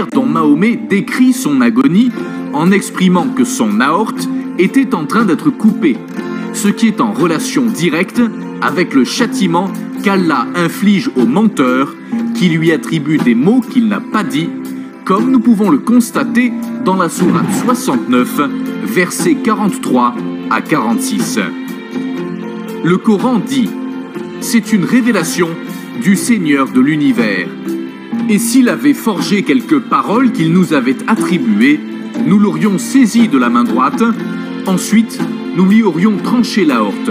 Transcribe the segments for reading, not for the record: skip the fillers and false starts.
dont Mahomet décrit son agonie en exprimant que son aorte était en train d'être coupée, ce qui est en relation directe avec le châtiment qu'Allah inflige au menteur qui lui attribue des mots qu'il n'a pas dit, comme nous pouvons le constater dans la sourate 69, versets 43 à 46. Le Coran dit « C'est une révélation du Seigneur de l'univers. Et s'il avait forgé quelques paroles qu'il nous avait attribuées, nous l'aurions saisi de la main droite, ensuite nous lui aurions tranché l'aorte. »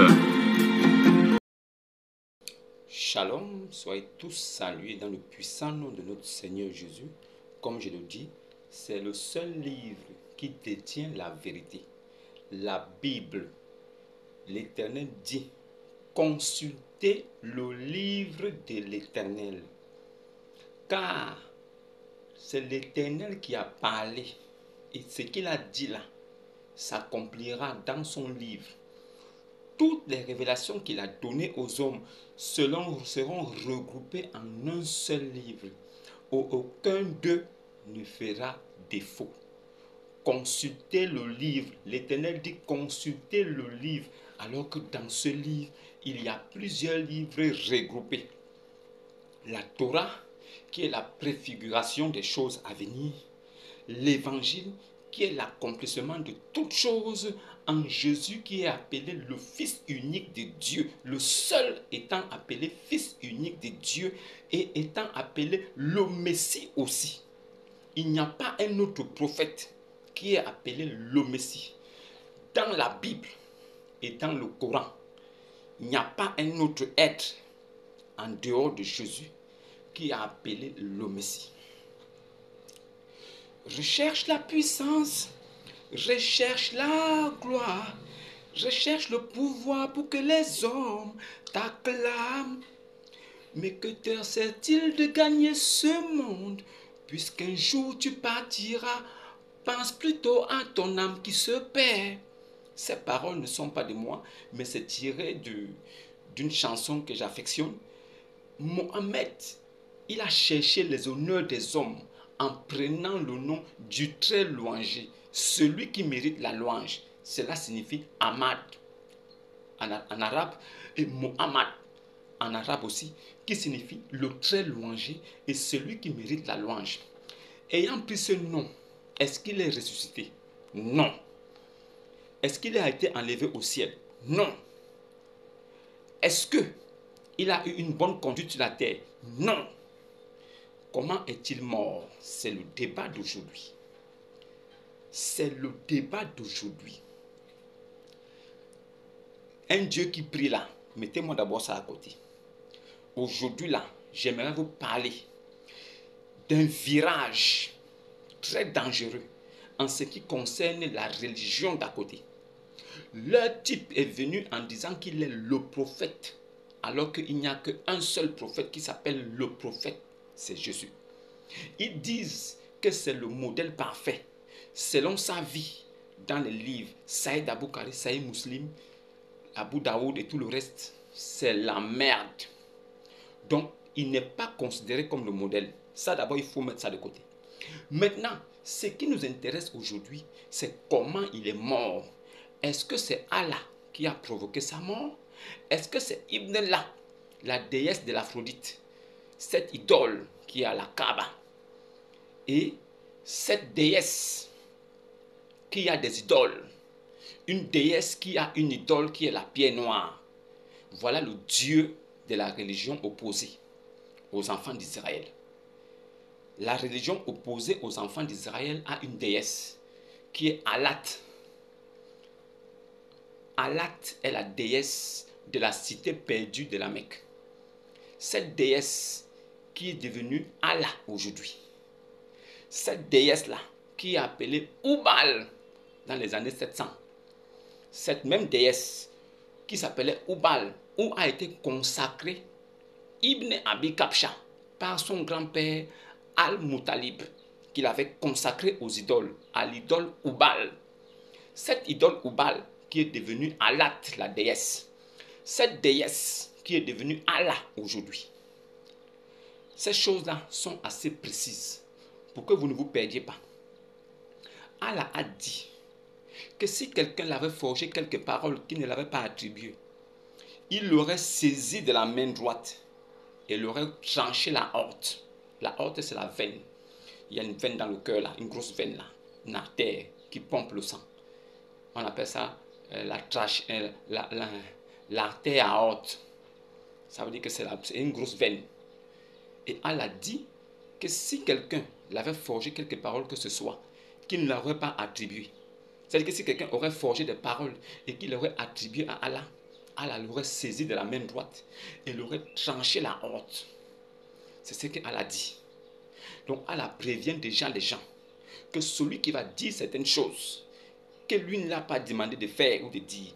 Shalom, soyez tous salués dans le puissant nom de notre Seigneur Jésus. Comme je le dis, c'est le seul livre qui détient la vérité. La Bible. L'Éternel dit, consultez le livre de l'Éternel. Car c'est l'Éternel qui a parlé. Et ce qu'il a dit là, s'accomplira dans son livre. Toutes les révélations qu'il a données aux hommes seront regroupées en un seul livre, où aucun d'eux ne fera défaut. Consultez le livre. L'Éternel dit consultez le livre, alors que dans ce livre, il y a plusieurs livres regroupés. La Torah, qui est la préfiguration des choses à venir. L'Évangile, qui est l'accomplissement de toutes choses en Jésus, qui est appelé le Fils unique de Dieu, le seul étant appelé Fils unique de Dieu et étant appelé le Messie aussi. Il n'y a pas un autre prophète qui est appelé le Messie. Dans la Bible et dans le Coran, il n'y a pas un autre être en dehors de Jésus qui est appelé le Messie. Recherche la puissance, recherche la gloire, recherche le pouvoir pour que les hommes t'acclament. Mais que te sert-il de gagner ce monde, puisqu'un jour tu partiras? Pense plutôt à ton âme qui se perd. Ces paroles ne sont pas de moi, mais c'est tiré d'une chanson que j'affectionne. Mohammed, il a cherché les honneurs des hommes en prenant le nom du très louangé, celui qui mérite la louange. Cela signifie Ahmad en arabe et Mohammed en arabe aussi, qui signifie le très louangé et celui qui mérite la louange. Ayant pris ce nom, est-ce qu'il est ressuscité? Non. Est-ce qu'il a été enlevé au ciel? Non. Est-ce qu'il a eu une bonne conduite sur la terre? Non. Comment est-il mort? C'est le débat d'aujourd'hui. C'est le débat d'aujourd'hui. Un Dieu qui prie là, mettez-moi d'abord ça à côté. Aujourd'hui là, j'aimerais vous parler d'un virage très dangereux en ce qui concerne la religion d'à côté. Leur type est venu en disant qu'il est le prophète, alors qu'il n'y a qu'un seul prophète qui s'appelle le prophète, c'est Jésus. Ils disent que c'est le modèle parfait, selon sa vie, dans les livres Saïd Aboukari, Saïd Muslim, Abu Daoud et tout le reste, c'est la merde. Donc, il n'est pas considéré comme le modèle. Ça, d'abord, il faut mettre ça de côté. Maintenant, ce qui nous intéresse aujourd'hui, c'est comment il est mort. Est-ce que c'est Allah qui a provoqué sa mort? Est-ce que c'est Ibn Allah, la déesse de l'Aphrodite, cette idole qui est à la Kaaba? Et cette déesse qui a des idoles, une déesse qui a une idole qui est la pierre noire. Voilà le Dieu de la religion opposée aux enfants d'Israël. La religion opposée aux enfants d'Israël a une déesse qui est Alat. Alat est la déesse de la cité perdue de la Mecque. Cette déesse qui est devenue Allah aujourd'hui. Cette déesse-là qui est appelée Oubal dans les années 700. Cette même déesse qui s'appelait Oubal, où a été consacré Ibn Abi Kabsha par son grand-père Al-Muttalib, qu'il avait consacré aux idoles, à l'idole Oubal. Cette idole Oubal qui est devenue Alat, la déesse. Cette déesse qui est devenue Allah aujourd'hui. Ces choses-là sont assez précises pour que vous ne vous perdiez pas. Allah a dit que si quelqu'un l'avait forgé quelques paroles qu'il ne l'avait pas attribuées, il l'aurait saisi de la main droite et l'aurait tranché la horte. La horte, c'est la veine. Il y a une veine dans le cœur là, une grosse veine là, une artère qui pompe le sang. On appelle ça l'artère aorte. Ça veut dire que c'est une grosse veine. Et Allah dit que si quelqu'un l'avait forgé quelques paroles que ce soit, qu'il ne l'aurait pas attribué. C'est-à-dire que si quelqu'un aurait forgé des paroles et qu'il l'aurait attribué à Allah, Allah l'aurait saisi de la main droite et l'aurait tranché la horte. C'est ce qu'Allah dit. Donc Allah prévient déjà les gens que celui qui va dire certaines choses que lui ne l'a pas demandé de faire ou de dire,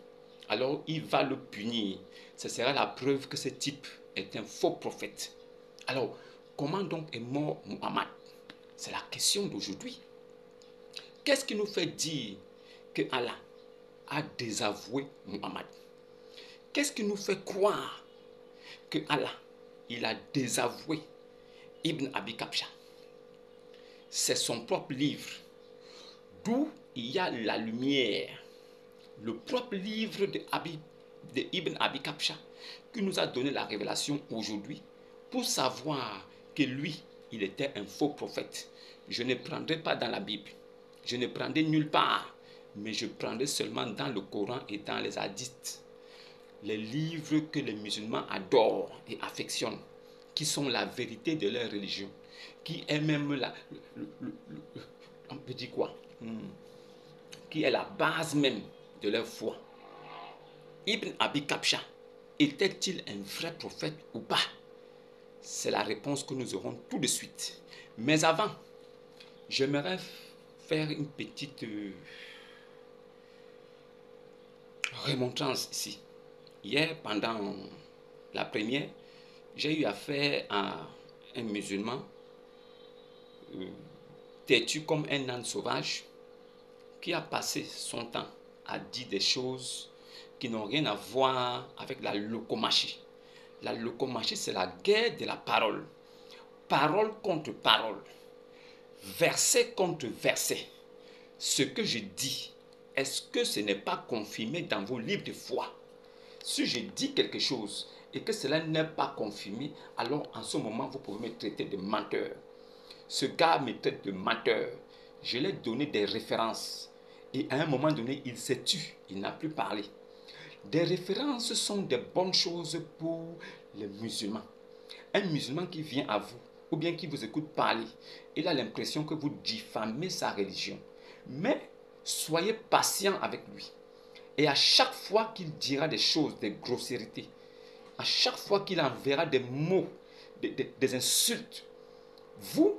alors il va le punir. Ce sera la preuve que ce type est un faux prophète. Alors, comment donc est mort Muhammad? C'est la question d'aujourd'hui. Qu'est-ce qui nous fait dire que Allah a désavoué Muhammad? Qu'est-ce qui nous fait croire que Allah, il a désavoué Ibn Abi Kabsha? C'est son propre livre, d'où il y a la lumière. Le propre livre de Ibn Abi Kabsha qui nous a donné la révélation aujourd'hui pour savoir que lui, il était un faux prophète. Je ne prendrai pas dans la Bible, je ne prendrai nulle part, mais je prendrai seulement dans le Coran et dans les hadiths, les livres que les musulmans adorent et affectionnent, qui sont la vérité de leur religion, qui est même on peut dire quoi, qui est la base même de leur foi. Ibn Abi Kabsha était-il un vrai prophète ou pas? C'est la réponse que nous aurons tout de suite. Mais avant, j'aimerais faire une petite remontrance ici. Hier, pendant la première, j'ai eu affaire à un musulman têtu comme un âne sauvage qui a passé son temps à dire des choses qui n'ont rien à voir avec la locomachie. La locomachie, c'est la guerre de la parole. Parole contre parole. Verset contre verset. Ce que je dis, est-ce que ce n'est pas confirmé dans vos livres de foi? Si je dis quelque chose et que cela n'est pas confirmé, alors en ce moment, vous pouvez me traiter de menteur. Ce gars me traite de menteur. Je lui ai donné des références. Et à un moment donné, il s'est tu. Il n'a plus parlé. Des références sont des bonnes choses pour les musulmans. Un musulman qui vient à vous, ou bien qui vous écoute parler, il a l'impression que vous diffamez sa religion. Mais soyez patient avec lui. Et à chaque fois qu'il dira des choses, des grossièretés, à chaque fois qu'il enverra des mots, des insultes, vous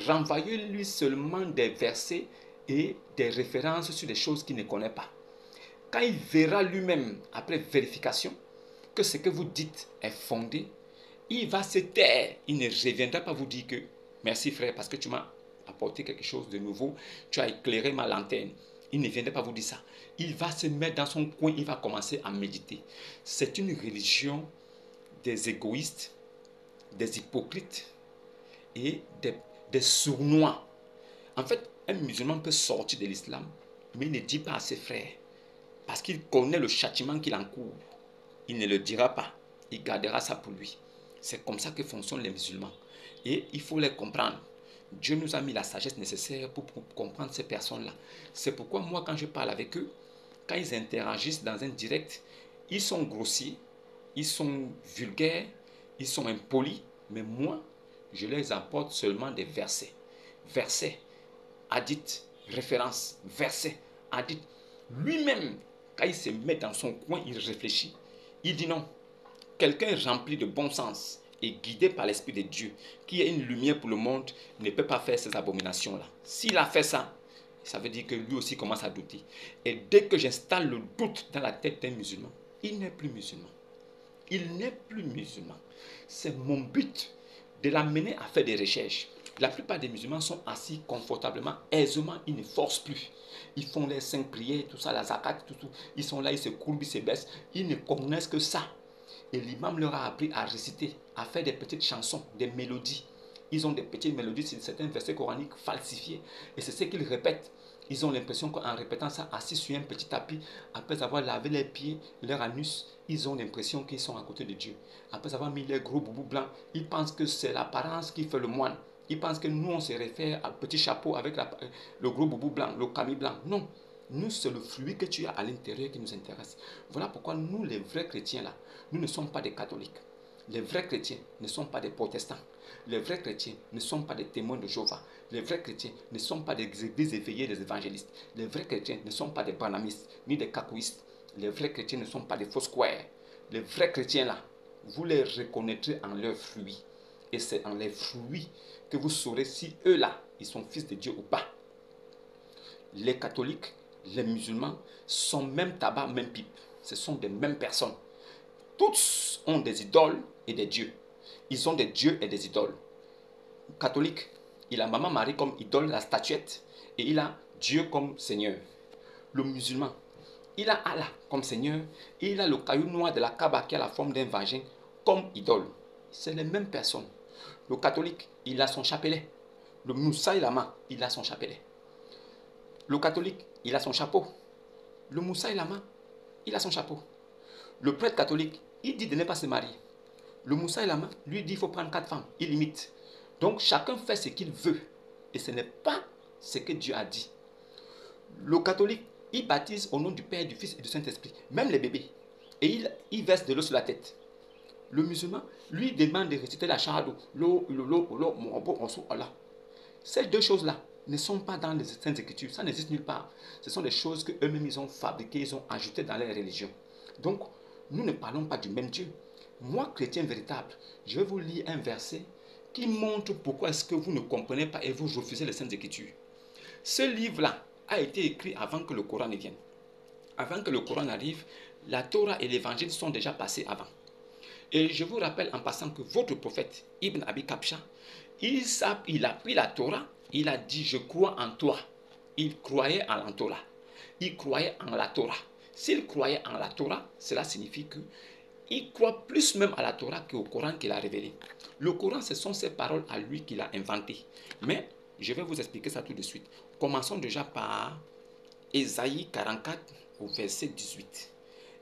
renvoyez-lui seulement des versets et des références sur des choses qu'il ne connaît pas. Quand il verra lui-même, après vérification, que ce que vous dites est fondé, il va se taire. Il ne reviendra pas vous dire que merci frère parce que tu m'as apporté quelque chose de nouveau, tu as éclairé ma lanterne. Il ne viendra pas vous dire ça. Il va se mettre dans son coin, il va commencer à méditer. C'est une religion des égoïstes, des hypocrites et des sournois. En fait, un musulman peut sortir de l'islam, mais il ne dit pas à ses frères, parce qu'il connaît le châtiment qu'il encourt. Il ne le dira pas, il gardera ça pour lui. C'est comme ça que fonctionnent les musulmans. Et il faut les comprendre. Dieu nous a mis la sagesse nécessaire pour comprendre ces personnes-là. C'est pourquoi moi, quand je parle avec eux, quand ils interagissent dans un direct, ils sont grossiers, ils sont vulgaires, ils sont impolis, mais moi, je les apporte seulement des versets. Versets, hadiths, références, versets, hadiths. Lui-même, quand il se met dans son coin, il réfléchit. Il dit non. Quelqu'un rempli de bon sens et guidé par l'Esprit de Dieu, qui est une lumière pour le monde, ne peut pas faire ces abominations-là. S'il a fait ça, ça veut dire que lui aussi commence à douter. Et dès que j'installe le doute dans la tête d'un musulman, il n'est plus musulman. Il n'est plus musulman. C'est mon but de l'amener à faire des recherches. La plupart des musulmans sont assis confortablement, aisément, ils ne forcent plus. Ils font les 5 prières, tout ça, la zakat, tout. Ils sont là, ils se courbent, ils se baissent. Ils ne connaissent que ça. Et l'imam leur a appris à réciter, à faire des petites chansons, des mélodies. Ils ont des petites mélodies sur certains versets coraniques falsifiés. Et c'est ce qu'ils répètent. Ils ont l'impression qu'en répétant ça, assis sur un petit tapis, après avoir lavé les pieds, leur anus, ils ont l'impression qu'ils sont à côté de Dieu. Après avoir mis les gros boubous blancs, ils pensent que c'est l'apparence qui fait le moine. Ils pensent que nous, on se réfère à petit chapeau avec le gros boubou blanc, le camis blanc. Non. Nous, c'est le fruit que tu as à l'intérieur qui nous intéresse. Voilà pourquoi nous, les vrais chrétiens, là, nous ne sommes pas des catholiques. Les vrais chrétiens ne sont pas des protestants. Les vrais chrétiens ne sont pas des témoins de Jéhovah. Les vrais chrétiens ne sont pas des églises éveillées des évangélistes. Les vrais chrétiens ne sont pas des banamistes ni des cacouistes. Les vrais chrétiens ne sont pas des faux squares. Les vrais chrétiens, là, vous les reconnaîtrez en leurs fruits. Et c'est en les fruits que vous saurez si eux, là, ils sont fils de Dieu ou pas. Les catholiques, les musulmans sont même tabac, même pipe. Ce sont des mêmes personnes. Tous ont des idoles et des dieux. Ils ont des dieux et des idoles. Le catholique, il a Maman Marie comme idole, la statuette, et il a Dieu comme Seigneur. Le musulman, il a Allah comme Seigneur, et il a le caillou noir de la Kaaba qui a la forme d'un vagin comme idole. C'est les mêmes personnes. Le catholique, il a son chapelet. Le Moussaï Lama, il a son chapelet. Le catholique, il a son chapeau. Le Moussaï Lama, il a son chapeau. Le prêtre catholique, il dit de ne pas se marier. Le Moussaï Lama, lui dit qu'il faut prendre 4 femmes. Il limite. Donc chacun fait ce qu'il veut. Et ce n'est pas ce que Dieu a dit. Le catholique, il baptise au nom du Père, du Fils et du Saint-Esprit. Même les bébés. Et il verse de l'eau sur la tête. Le musulman, lui demande de réciter la shahada. Allah. Ces deux choses-là ne sont pas dans les Saintes Écritures. Ça n'existe nulle part. Ce sont des choses qu'eux-mêmes ils ont fabriquées, ils ont ajoutées dans leur religion. Donc, nous ne parlons pas du même Dieu. Moi, chrétien véritable, je vais vous lire un verset qui montre pourquoi est-ce que vous ne comprenez pas et vous refusez les Saintes Écritures. Ce livre-là a été écrit avant que le Coran ne vienne. Avant que le Coran arrive, la Torah et l'Évangile sont déjà passés avant. Et je vous rappelle en passant que votre prophète, Ibn Abi Kabsha, il a pris la Torah, il a dit « je crois en toi ». Il croyait en la Torah. Il croyait en la Torah. S'il croyait en la Torah, cela signifie qu'il croit plus même à la Torah qu'au Coran qu'il a révélé. Le Coran, ce sont ses paroles à lui qu'il a inventées. Mais je vais vous expliquer ça tout de suite. Commençons déjà par Ésaïe 44 au verset 18.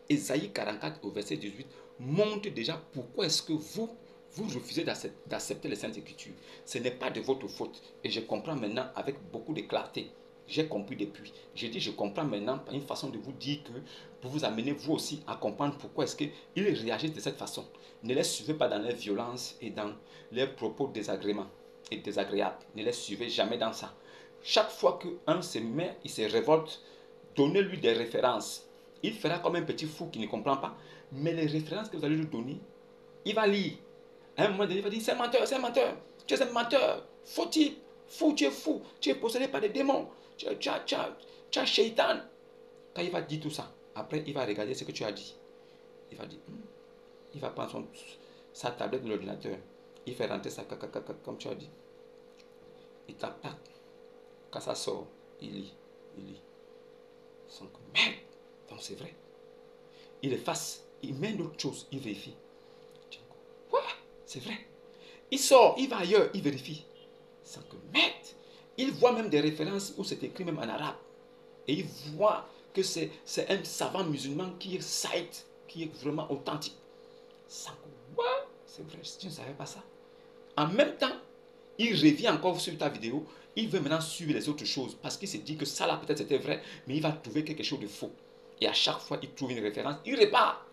Ésaïe 44 au verset 18 montre déjà pourquoi est-ce que vous refusez d'accepter les Saintes Écritures. Ce n'est pas de votre faute. Et je comprends maintenant avec beaucoup de clarté. J'ai compris depuis. J'ai dit je comprends maintenant par une façon de vous dire que pour vous amener vous aussi à comprendre pourquoi est-ce qu'ils réagissent de cette façon. Ne les suivez pas dans leur violence et dans leurs propos désagréments et désagréables. Ne les suivez jamais dans ça. Chaque fois qu'un se met, il se révolte, donnez-lui des références. Il fera comme un petit fou qui ne comprend pas. Mais les références que vous allez lui donner, il va lire. À un moment donné, il va dire, c'est un menteur, tu es un menteur, fautif, fou, tu es possédé par des démons, tu es shaitan. Quand il va dire tout ça, après il va regarder ce que tu as dit. Il va dire, il va prendre sa tablette de l'ordinateur, il fait rentrer ça, comme tu as dit. Il tape, quand ça sort, il lit. Sans que, merde, donc c'est vrai. Il efface, il met une autre chose, il vérifie. Quoi? C'est vrai. Il sort, il va ailleurs, il vérifie. Sans que, merde, il voit même des références où c'est écrit même en arabe. Et il voit que c'est un savant musulman qui est saïd, qui est vraiment authentique. Sans que, what? C'est vrai, tu ne savais pas ça. En même temps, il revient encore sur ta vidéo, il veut maintenant suivre les autres choses parce qu'il se dit que ça là peut-être c'était vrai, mais il va trouver quelque chose de faux. Et à chaque fois, il trouve une référence, il repart.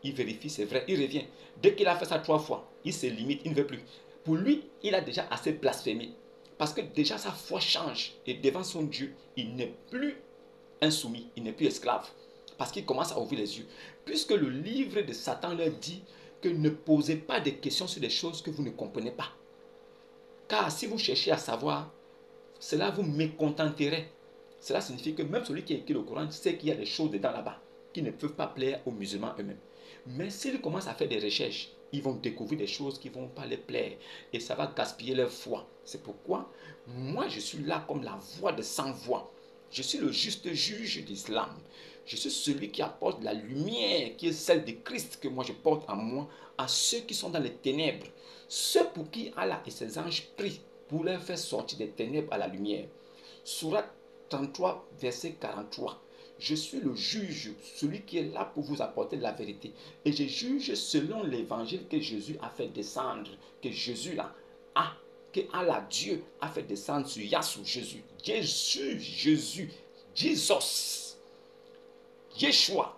Il vérifie, c'est vrai, il revient. Dès qu'il a fait ça 3 fois, il se limite, il ne veut plus. Pour lui, il a déjà assez blasphémé. Parce que déjà sa foi change. Et devant son Dieu, il n'est plus insoumis, il n'est plus esclave. Parce qu'il commence à ouvrir les yeux. Puisque le livre de Satan leur dit que ne posez pas de questions sur des choses que vous ne comprenez pas. Car si vous cherchez à savoir, cela vous mécontenterait. Cela signifie que même celui qui a écrit le Coran sait qu'il y a des choses dedans là-bas qui ne peuvent pas plaire aux musulmans eux-mêmes. Mais s'ils commencent à faire des recherches, ils vont découvrir des choses qui ne vont pas les plaire. Et ça va gaspiller leur foi. C'est pourquoi moi je suis là comme la voix de sans voix. Je suis le juste juge d'Islam. Je suis celui qui apporte la lumière, qui est celle de Christ que moi je porte en moi, à ceux qui sont dans les ténèbres. Ceux pour qui Allah et ses anges prient pour les faire sortir des ténèbres à la lumière. Sourate 33, verset 43. Je suis le juge, celui qui est là pour vous apporter la vérité. Et je juge selon l'évangile que Jésus a fait descendre, que Jésus là a, que Allah, Dieu, a fait descendre sur Yassou, Jésus. Jésus, Jesus, Yeshua.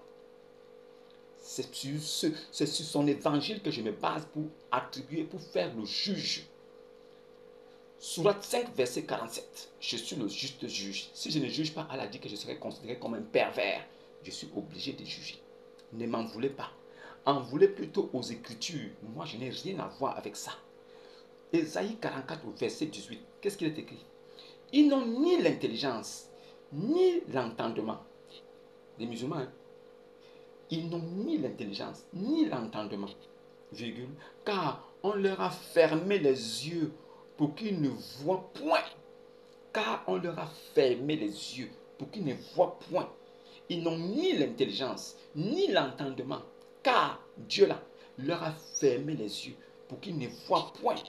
C'est sur son évangile que je me base pour attribuer, pour faire le juge. Sourate 5, verset 47. Je suis le juste juge. Si je ne juge pas, Allah dit que je serai considéré comme un pervers. Je suis obligé de juger. Ne m'en voulez pas. En voulez plutôt aux Écritures. Moi, je n'ai rien à voir avec ça. Ésaïe 44, verset 18. Qu'est-ce qu'il est écrit? Ils n'ont ni l'intelligence, ni l'entendement. Les musulmans, hein? Ils n'ont ni l'intelligence, ni l'entendement, virgule, car on leur a fermé les yeux pour qu'ils ne voient point. Car on leur a fermé les yeux pour qu'ils ne voient point. Ils n'ont ni l'intelligence, ni l'entendement, car Dieu là leur a fermé les yeux pour qu'ils ne voient point.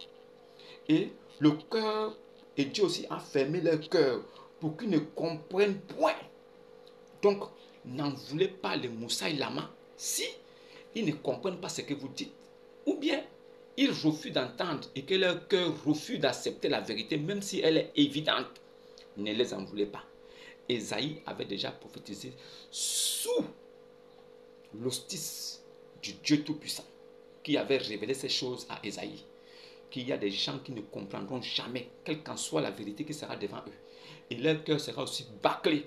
Et le cœur, et Dieu aussi a fermé leur cœur pour qu'ils ne comprennent point. Donc, n'en voulez pas les Moussaï Lama si ils ne comprennent pas ce que vous dites. Ou bien, ils refusent d'entendre et que leur cœur refuse d'accepter la vérité, même si elle est évidente. Ne les en voulez pas. Ésaïe avait déjà prophétisé sous l'hostice du Dieu Tout-Puissant, qui avait révélé ces choses à Ésaïe. Qu'il y a des gens qui ne comprendront jamais, quelle qu'en soit la vérité qui sera devant eux. Et leur cœur sera aussi bâclé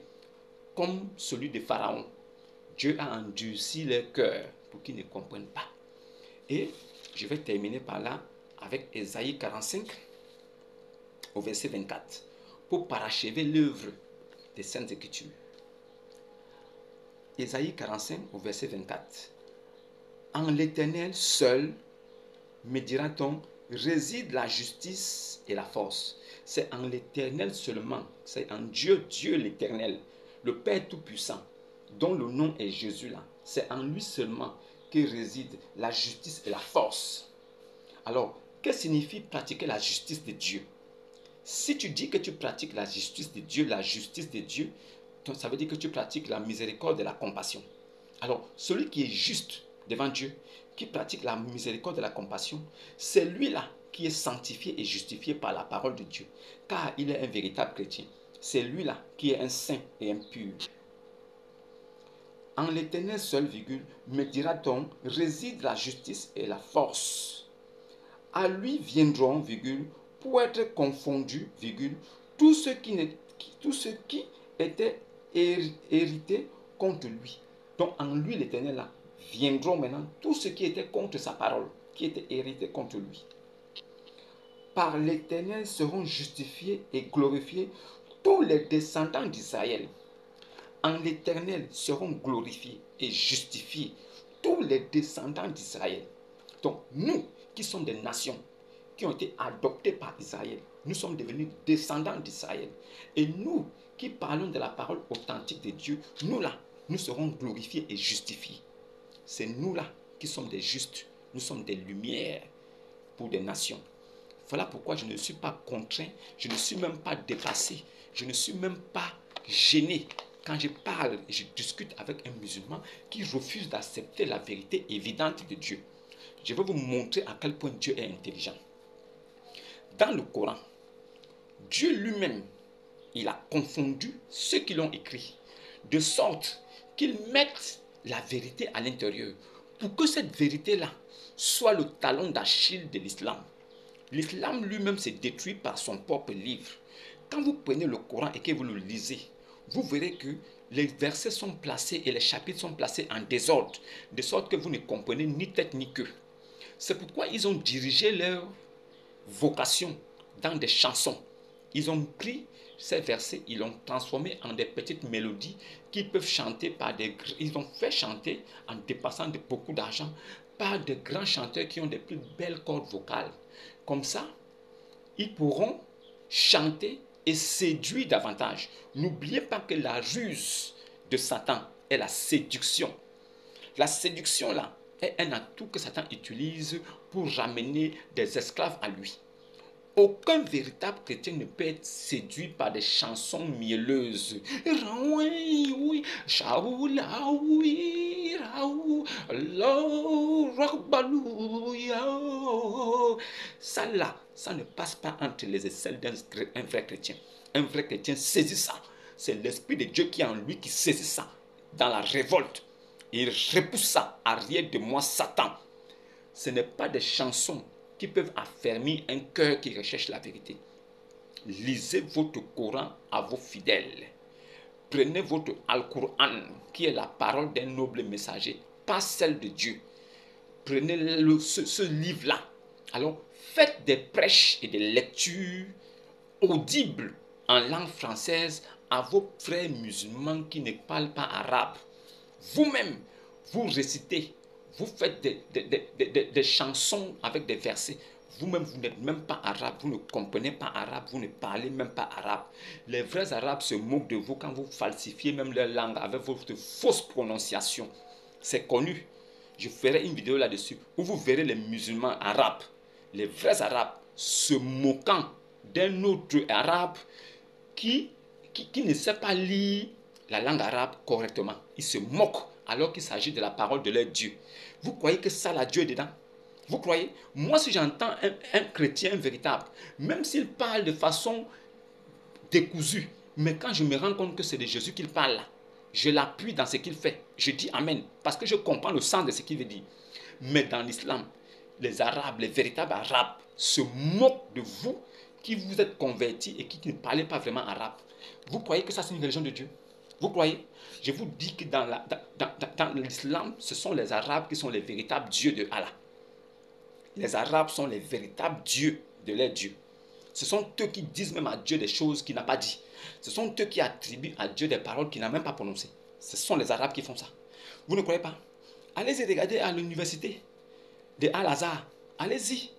comme celui de Pharaon. Dieu a endurci leur cœur pour qu'ils ne comprennent pas. Et je vais terminer par là avec Ésaïe 45 au verset 24 pour parachever l'œuvre des Saintes Écritures. Ésaïe 45 au verset 24. En l'Éternel seul, me dira-t-on, réside la justice et la force. C'est en l'Éternel seulement, c'est en Dieu, Dieu l'Éternel, le Père Tout-Puissant, dont le nom est Jésus là. C'est en lui seulement que réside la justice et la force. Alors, que signifie pratiquer la justice de Dieu? Si tu dis que tu pratiques la justice de Dieu, ça veut dire que tu pratiques la miséricorde et la compassion. Alors, celui qui est juste devant Dieu, qui pratique la miséricorde et la compassion, c'est lui-là qui est sanctifié et justifié par la parole de Dieu, car il est un véritable chrétien. C'est lui-là qui est un saint et un pur. En l'Éternel seul, virgule, me dira-t-on, réside la justice et la force. À lui viendront, virgule, pour être confondus, virgule, tous ceux qui étaient hérités contre lui. Donc en lui, l'Éternel là, viendront maintenant tous ceux qui étaient contre sa parole, qui étaient hérités contre lui. Par l'Éternel seront justifiés et glorifiés tous les descendants d'Israël. En l'Éternel seront glorifiés et justifiés tous les descendants d'Israël. Donc nous qui sommes des nations, qui ont été adoptées par Israël, nous sommes devenus descendants d'Israël. Et nous qui parlons de la parole authentique de Dieu, nous là, nous serons glorifiés et justifiés. C'est nous là qui sommes des justes, nous sommes des lumières pour des nations. Voilà pourquoi je ne suis pas contraint, je ne suis même pas dépassé, je ne suis même pas gêné quand je parle et je discute avec un musulman qui refuse d'accepter la vérité évidente de Dieu. Je vais vous montrer à quel point Dieu est intelligent. Dans le Coran, Dieu lui-même, il a confondu ceux qui l'ont écrit, de sorte qu'ils mettent la vérité à l'intérieur, pour que cette vérité-là soit le talon d'Achille de l'islam. L'islam lui-même s'est détruit par son propre livre. Quand vous prenez le Coran et que vous le lisez, vous verrez que les versets sont placés et les chapitres sont placés en désordre, de sorte que vous ne comprenez ni tête ni queue. C'est pourquoi ils ont dirigé leur vocation dans des chansons. Ils ont pris ces versets, ils l'ont transformé en des petites mélodies qu'ils peuvent chanter ils ont fait chanter en dépassant de beaucoup d'argent par de grands chanteurs qui ont des plus belles cordes vocales. Comme ça, ils pourront chanter et séduire davantage. N'oubliez pas que la ruse de Satan est la séduction. La séduction là est un atout que Satan utilise pour ramener des esclaves à lui. Aucun véritable chrétien ne peut être séduit par des chansons mielleuses. Ça là, ça ne passe pas entre les aisselles d'un vrai chrétien. Un vrai chrétien saisit ça. C'est l'Esprit de Dieu qui est en lui qui saisit ça. Dans la révolte, il repousse ça. Arrière de moi, Satan. Ce n'est pas des chansons qui peuvent affermir un cœur qui recherche la vérité. Lisez votre Coran à vos fidèles. Prenez votre Al-Qur'an, qui est la parole d'un noble messager, pas celle de Dieu. Prenez ce livre-là. Alors, faites des prêches et des lectures audibles en langue française à vos frères musulmans qui ne parlent pas arabe. Vous-même, vous récitez, vous faites des chansons avec des versets. Vous-même, vous n'êtes même pas arabe, vous ne comprenez pas arabe, vous ne parlez même pas arabe. Les vrais arabes se moquent de vous quand vous falsifiez même leur langue avec votre fausse prononciation. C'est connu. Je ferai une vidéo là-dessus où vous verrez les musulmans arabes, les vrais arabes, se moquant d'un autre arabe qui ne sait pas lire la langue arabe correctement. Ils se moquent alors qu'il s'agit de la parole de leur Dieu. Vous croyez que ça, là, Dieu est dedans? Vous croyez? Moi, si j'entends un chrétien véritable, même s'il parle de façon décousue, mais quand je me rends compte que c'est de Jésus qu'il parle là, je l'appuie dans ce qu'il fait. Je dis Amen, parce que je comprends le sens de ce qu'il veut dire. Mais dans l'islam, les Arabes, les véritables Arabes, se moquent de vous qui vous êtes convertis et qui ne parlez pas vraiment arabe. Vous croyez que ça, c'est une religion de Dieu? Vous croyez? Je vous dis que dans l'islam, ce sont les Arabes qui sont les véritables dieux de Allah. Les Arabes sont les véritables dieux de leur Dieu. Ce sont eux qui disent même à Dieu des choses qu'il n'a pas dit. Ce sont eux qui attribuent à Dieu des paroles qu'il n'a même pas prononcées. Ce sont les Arabes qui font ça. Vous ne croyez pas? Allez-y regarder à l'université de Al-Azhar. Allez-y.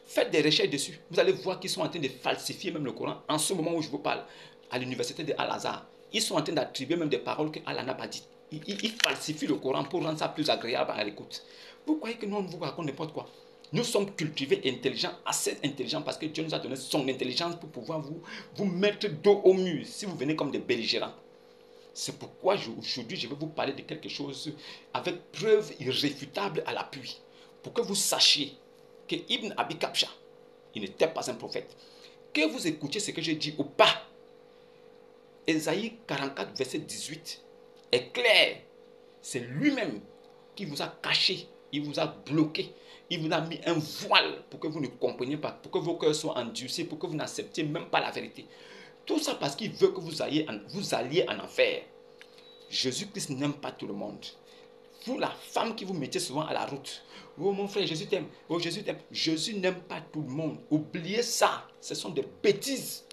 Faites des recherches dessus. Vous allez voir qu'ils sont en train de falsifier même le Coran. En ce moment où je vous parle, à l'université de Al-Azhar, ils sont en train d'attribuer même des paroles qu'Allah n'a pas dites. Ils falsifient le Coran pour rendre ça plus agréable à l'écoute. Vous croyez que nous, on vous raconte n'importe quoi? Nous sommes cultivés, intelligents, assez intelligents parce que Dieu nous a donné son intelligence pour pouvoir vous mettre dos au mur si vous venez comme des belligérants. C'est pourquoi aujourd'hui je vais vous parler de quelque chose avec preuve irréfutable à l'appui. Pour que vous sachiez que Ibn Abi Kabsha, il n'était pas un prophète. Que vous écoutiez ce que je dis ou pas. Ésaïe 44, verset 18 est clair. C'est lui-même qui vous a caché, il vous a bloqué, il vous a mis un voile pour que vous ne compreniez pas, pour que vos cœurs soient endurcis, pour que vous n'acceptiez même pas la vérité. Tout ça parce qu'il veut que vous alliez en enfer. Jésus-Christ n'aime pas tout le monde. Vous, la femme qui vous mettez souvent à la route. Oh mon frère, Jésus t'aime. Oh Jésus t'aime. Jésus n'aime pas tout le monde. Oubliez ça. Ce sont des bêtises.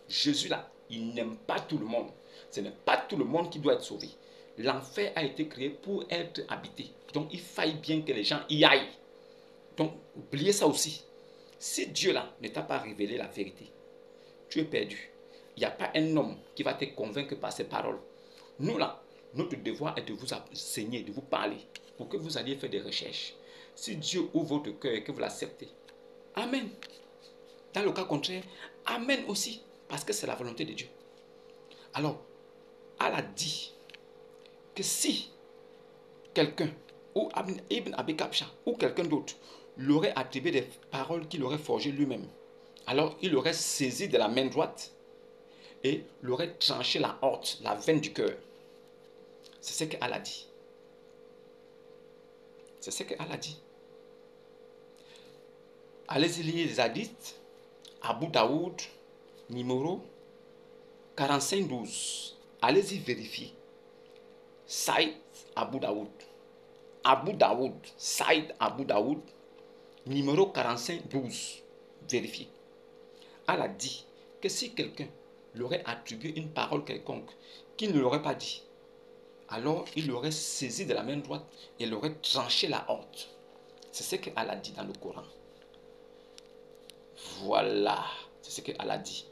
Jésus là, il n'aime pas tout le monde. Ce n'est pas tout le monde qui doit être sauvé. L'enfer a été créé pour être habité. Donc il faille bien que les gens y aillent. Donc oubliez ça aussi. Si Dieu là ne t'a pas révélé la vérité, tu es perdu. Il n'y a pas un homme qui va te convaincre par ses paroles. Nous là, notre devoir est de vous enseigner, de vous parler, pour que vous alliez faire des recherches. Si Dieu ouvre votre cœur et que vous l'acceptez, Amen. Dans le cas contraire, Amen aussi, parce que c'est la volonté de Dieu. Alors, Allah dit que si quelqu'un, ou Ibn Abi Kabsha, ou quelqu'un d'autre, l'aurait attribué des paroles qu'il aurait forgées lui-même, alors il aurait saisi de la main droite et l'aurait tranché la horte, la veine du cœur. C'est ce qu'Allah dit. C'est ce qu'Allah dit. Allez-y lire les hadiths, Abu Daoud, numéro 4512. Allez-y vérifier. Saïd Abu Daoud. Abu Daoud, Saïd Abu Daoud, numéro 4512. Vérifiez. Allah dit que si quelqu'un l'aurait attribué une parole quelconque qu'il ne l'aurait pas dit, alors il l'aurait saisi de la main droite et l'aurait tranché la horte. C'est ce qu'Allah dit dans le Coran. Voilà, c'est ce qu'Allah dit.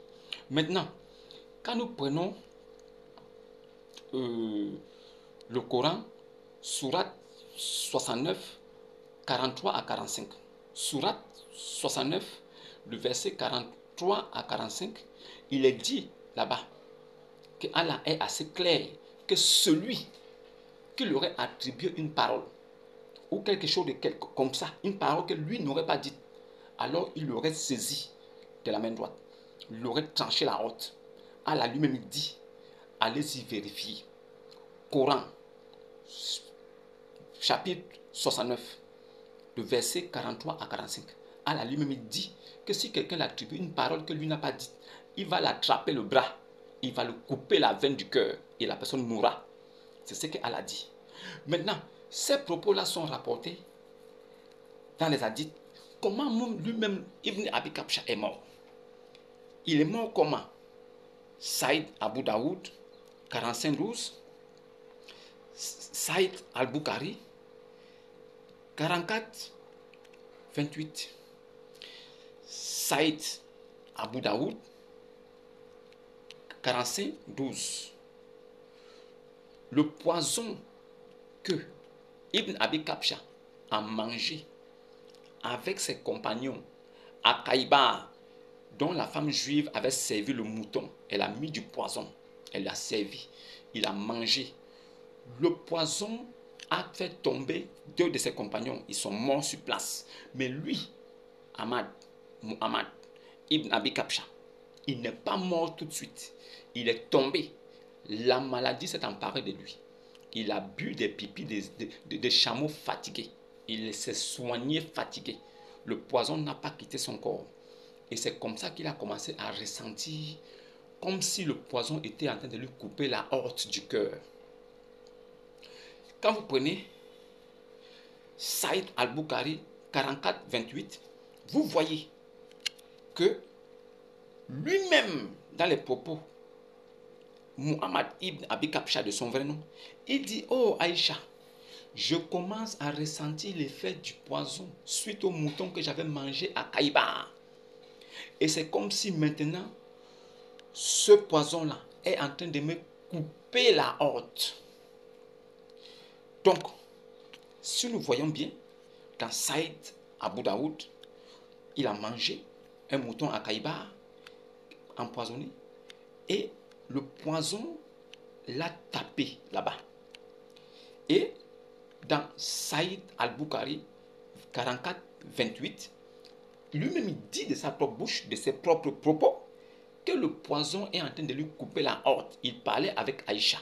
Maintenant, quand nous prenons Le Coran, Sourate 69, 43 à 45. Sourate 69, le verset 43 à 45, il est dit là-bas que Allah est assez clair que celui qui lui aurait attribué une parole ou quelque chose comme ça, une parole que lui n'aurait pas dite, alors il l'aurait saisi de la main droite, il aurait tranché la haute. Allah lui-même dit, allez-y vérifier. Coran, chapitre 69, le verset 43 à 45. Allah lui-même dit que si quelqu'un l'attribue une parole que lui n'a pas dite, il va l'attraper le bras, il va le couper la veine du cœur et la personne mourra. C'est ce qu'Allah dit. Maintenant, ces propos-là sont rapportés dans les hadiths. Comment lui-même, Ibn Abi Kabsha est mort? Il est mort comment? Saïd Abu Daoud, 45-12. Saïd Al-Bukhari, 44-28. Saïd Abu Daoud, 45-12. Le poison que Ibn Abi Kabsha a mangé avec ses compagnons à Kaïbar, dont la femme juive avait servi le mouton. Elle a mis du poison, elle l'a servi, il a mangé. Le poison a fait tomber 2 de ses compagnons, ils sont morts sur place. Mais lui, Muhammad Ibn Abi Kabsha, il n'est pas mort tout de suite, il est tombé. La maladie s'est emparée de lui. Il a bu des pipis des chameaux fatigués. Il s'est soigné fatigué. Le poison n'a pas quitté son corps. Et c'est comme ça qu'il a commencé à ressentir comme si le poison était en train de lui couper la aorte du cœur. Quand vous prenez Saïd Al-Bukhari 44-28, vous voyez que lui-même, dans les propos, Muhammad Ibn Abi Kabsha de son vrai nom, il dit: oh Aïcha, je commence à ressentir l'effet du poison suite au mouton que j'avais mangé à Kaïbar. Et c'est comme si maintenant, ce poison-là est en train de me couper la haute. Donc, si nous voyons bien, dans Saïd Abu Daoud, il a mangé un mouton à Kaïbar, empoisonné, et le poison l'a tapé là-bas. Et dans Saïd Al-Bukhari 44-28, lui-même dit de sa propre bouche, de ses propres propos, que le poison est en train de lui couper la haute. Il parlait avec Aïcha.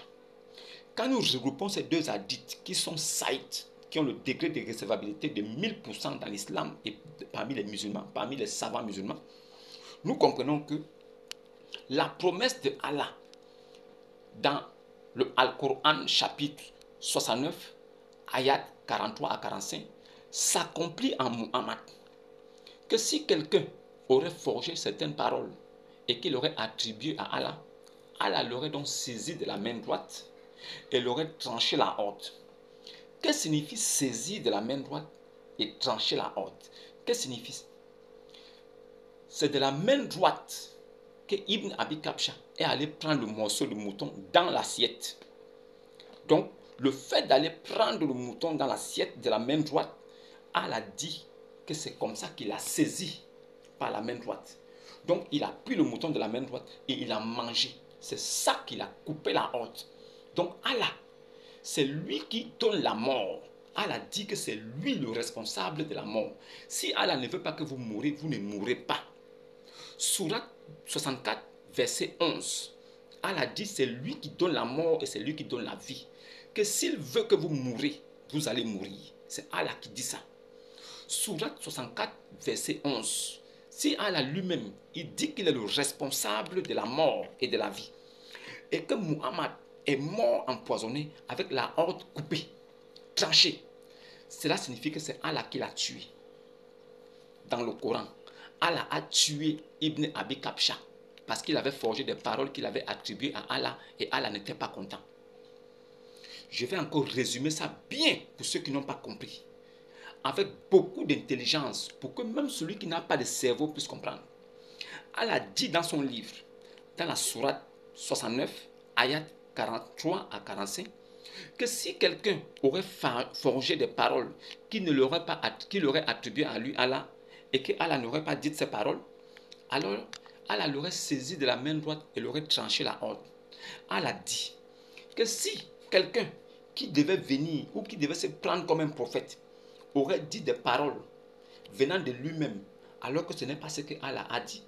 Quand nous regroupons ces 2 hadiths qui sont Saïd, qui ont le degré de recevabilité de 1000% dans l'islam et parmi les musulmans, parmi les savants musulmans, nous comprenons que la promesse de Allah dans le Al-Qur'an chapitre 69, ayat 43 à 45, s'accomplit en Muhammad. Que si quelqu'un aurait forgé certaines paroles et qu'il aurait attribué à Allah, Allah l'aurait donc saisi de la main droite et l'aurait tranché la haute. Que signifie saisir de la main droite et trancher la haute? Que signifie? C'est de la main droite que Ibn Abi Kabsha est allé prendre le morceau de mouton dans l'assiette. Donc, le fait d'aller prendre le mouton dans l'assiette de la main droite, Allah dit que c'est comme ça qu'il a saisi par la main droite. Donc, il a pris le mouton de la main droite et il a mangé. C'est ça qu'il a coupé la haute. Donc, Allah, c'est lui qui donne la mort. Allah dit que c'est lui le responsable de la mort. Si Allah ne veut pas que vous mourrez, vous ne mourrez pas. Sourate 64, verset 11. Allah dit c'est lui qui donne la mort et c'est lui qui donne la vie. Que s'il veut que vous mourrez, vous allez mourir. C'est Allah qui dit ça. Sourate 64, verset 11. Si Allah lui-même, il dit qu'il est le responsable de la mort et de la vie, et que Muhammad est mort empoisonné avec la haute coupée, tranchée, cela signifie que c'est Allah qui l'a tué. Dans le Coran, Allah a tué Ibn Abi Kabsha parce qu'il avait forgé des paroles qu'il avait attribuées à Allah et Allah n'était pas content. Je vais encore résumer ça bien pour ceux qui n'ont pas compris, avec beaucoup d'intelligence pour que même celui qui n'a pas de cerveau puisse comprendre. Allah dit dans son livre, dans la sourate 69, ayat 43 à 45, que si quelqu'un aurait forgé des paroles qui l'aurait attribué à lui, Allah, et que Allah n'aurait pas dit ces paroles, alors Allah l'aurait saisi de la main droite et l'aurait tranché la horte. Allah dit que si quelqu'un qui devait venir ou qui devait se prendre comme un prophète aurait dit des paroles venant de lui-même, alors que ce n'est pas ce que Allah a dit,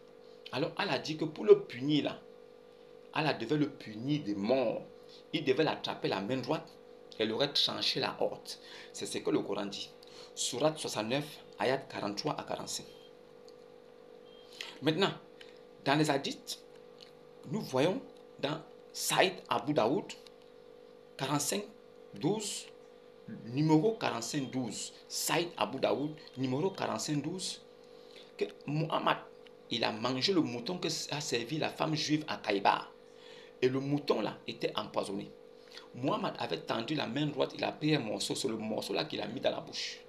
alors Allah dit que pour le punir là, Allah devait le punir de mort. Il devait l'attraper la main droite et l'aurait tranché la horte. C'est ce que le Coran dit. Sourate 69, ayat 43 à 45. Maintenant, dans les hadiths, nous voyons dans Saïd Abu Daoud 45-12, numéro 45-12, Saïd Abu Daoud, numéro 45-12, que Muhammad, il a mangé le mouton que a servi la femme juive à Kaïbar. Et le mouton là était empoisonné. Muhammad avait tendu la main droite, il a pris un morceau, c'est le morceau là qu'il a mis dans la bouche.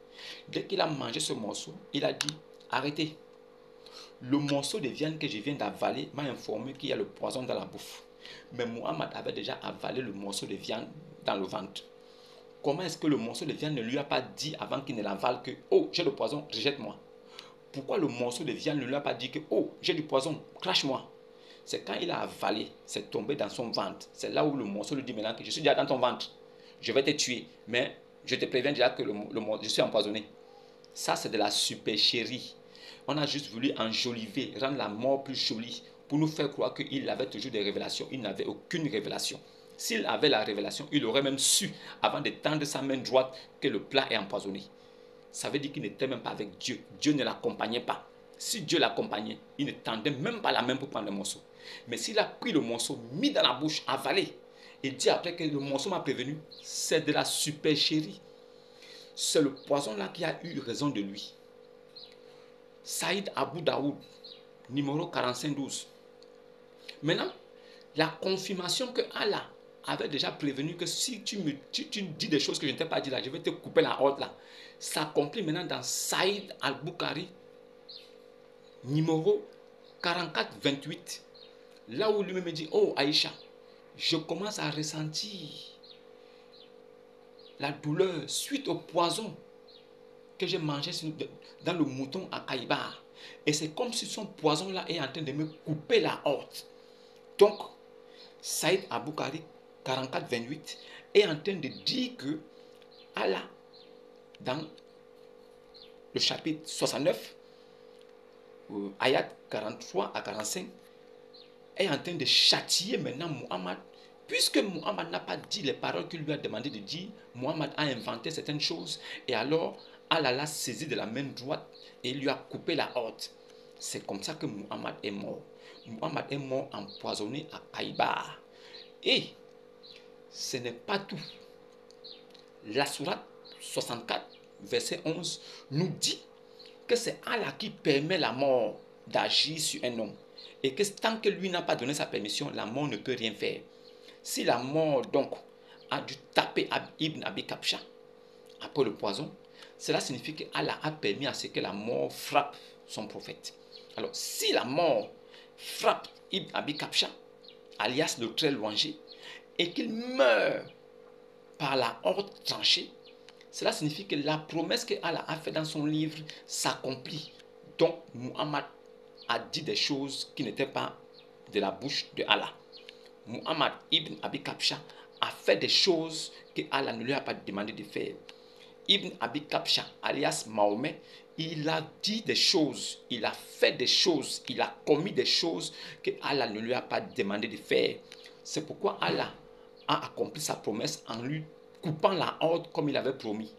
Dès qu'il a mangé ce morceau, il a dit, arrêtez. Le morceau de viande que je viens d'avaler m'a informé qu'il y a le poison dans la bouffe. Mais Muhammad avait déjà avalé le morceau de viande dans le ventre. Comment est-ce que le morceau de viande ne lui a pas dit avant qu'il ne l'avale que, oh, j'ai le poison, rejette-moi. Pourquoi le morceau de viande ne lui a pas dit que, oh, j'ai du poison, crache-moi. C'est quand il a avalé, c'est tombé dans son ventre. C'est là où le morceau lui dit maintenant que je suis déjà dans ton ventre. Je vais te tuer, mais je te préviens déjà que je suis empoisonné. Ça, c'est de la supercherie. On a juste voulu enjoliver, rendre la mort plus jolie pour nous faire croire qu'il avait toujours des révélations. Il n'avait aucune révélation. S'il avait la révélation, il aurait même su, avant de tendre sa main droite, que le plat est empoisonné. Ça veut dire qu'il n'était même pas avec Dieu. Dieu ne l'accompagnait pas. Si Dieu l'accompagnait, il ne tendait même pas la main pour prendre le morceau. Mais s'il a pris le morceau, mis dans la bouche, avalé, et dit après que le morceau m'a prévenu, c'est de la supercherie. C'est le poison là qui a eu raison de lui. Saïd Abu Daoud, numéro 45-12. Maintenant, la confirmation que Allah avait déjà prévenu que si tu dis des choses que je ne t'ai pas dit là, je vais te couper la horte là. S'accomplit maintenant dans Saïd al-Bukhari, numéro 44-28. Là où lui-même dit, oh Aïcha, je commence à ressentir la douleur suite au poison que j'ai mangé dans le mouton à Kaïbar. Et c'est comme si son poison-là est en train de me couper la horte. Donc, Saïd Aboukari, 44-28, est en train de dire que Allah, dans le chapitre 69, ayat 43 à 45, est en train de châtier maintenant Muhammad. Puisque Muhammad n'a pas dit les paroles qu'il lui a demandé de dire, Muhammad a inventé certaines choses et alors Allah l'a saisi de la main droite et lui a coupé la horte. C'est comme ça que Muhammad est mort. Muhammad est mort empoisonné à Kaïbar. Et ce n'est pas tout. La sourate 64, verset 11, nous dit que c'est Allah qui permet la mort d'agir sur un homme. Et que tant que lui n'a pas donné sa permission, la mort ne peut rien faire. Si la mort donc a dû taper Ibn Abi Kabsha après le poison, cela signifie que Allah a permis à ce que la mort frappe son prophète. Alors si la mort frappe Ibn Abi Kabsha, alias le très louangé, et qu'il meurt par la horte tranchée, cela signifie que la promesse que Allah a faite dans son livre s'accomplit. Donc Muhammad a dit des choses qui n'étaient pas de la bouche de Allah. Muhammad ibn Abi Kabsha a fait des choses que Allah ne lui a pas demandé de faire. Ibn Abi Kabsha, alias Mahomet, il a dit des choses, il a fait des choses, il a commis des choses que Allah ne lui a pas demandé de faire. C'est pourquoi Allah a accompli sa promesse en lui coupant la horte comme il avait promis.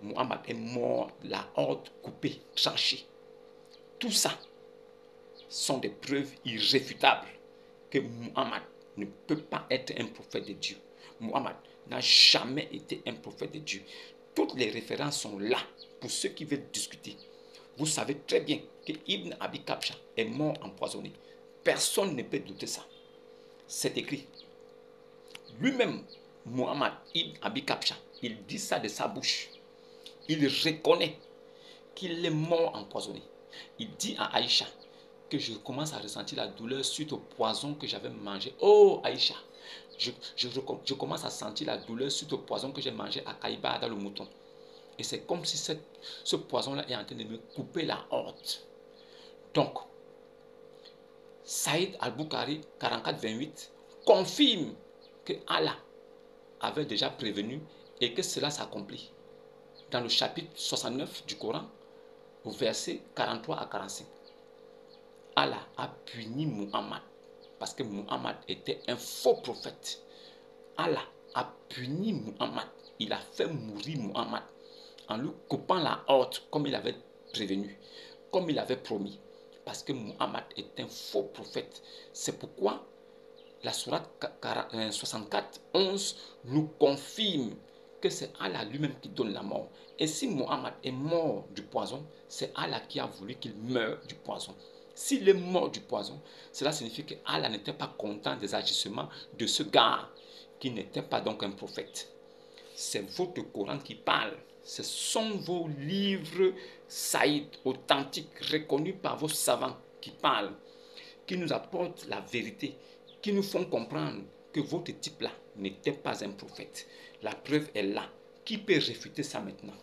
Muhammad est mort, la horte coupée, tranchée. Tout ça sont des preuves irréfutables que Muhammad ne peut pas être un prophète de Dieu. Muhammad n'a jamais été un prophète de Dieu. Toutes les références sont là pour ceux qui veulent discuter. Vous savez très bien que Ibn Abi Kabsha est mort empoisonné. Personne ne peut douter ça. C'est écrit. Lui-même, Muhammad Ibn Abi Kabsha, il dit ça de sa bouche. Il reconnaît qu'il est mort empoisonné. Il dit à Aïcha que je commence à ressentir la douleur suite au poison que j'avais mangé. Oh, Aïcha, je commence à sentir la douleur suite au poison que j'ai mangé à Kaïba dans le mouton. Et c'est comme si ce poison-là est en train de me couper la horte. Donc, Saïd al-Bukhari, 44-28, confirme que Allah avait déjà prévenu et que cela s'accomplit. Dans le chapitre 69 du Coran, au verset 43 à 45. Allah a puni Muhammad parce que Muhammad était un faux prophète. Allah a puni Muhammad. Il a fait mourir Muhammad en lui coupant la horte comme il avait prévenu, comme il avait promis. Parce que Muhammad est un faux prophète. C'est pourquoi la sourate 64, 11 nous confirme que c'est Allah lui-même qui donne la mort. Et si Muhammad est mort du poison, c'est Allah qui a voulu qu'il meure du poison. S'il est mort du poison, cela signifie que Allah n'était pas content des agissements de ce gars qui n'était pas donc un prophète. C'est votre Coran qui parle. Ce sont vos livres saïd, authentiques, reconnus par vos savants qui parlent, qui nous apportent la vérité, qui nous font comprendre que votre type-là n'était pas un prophète. La preuve est là. Qui peut réfuter ça maintenant?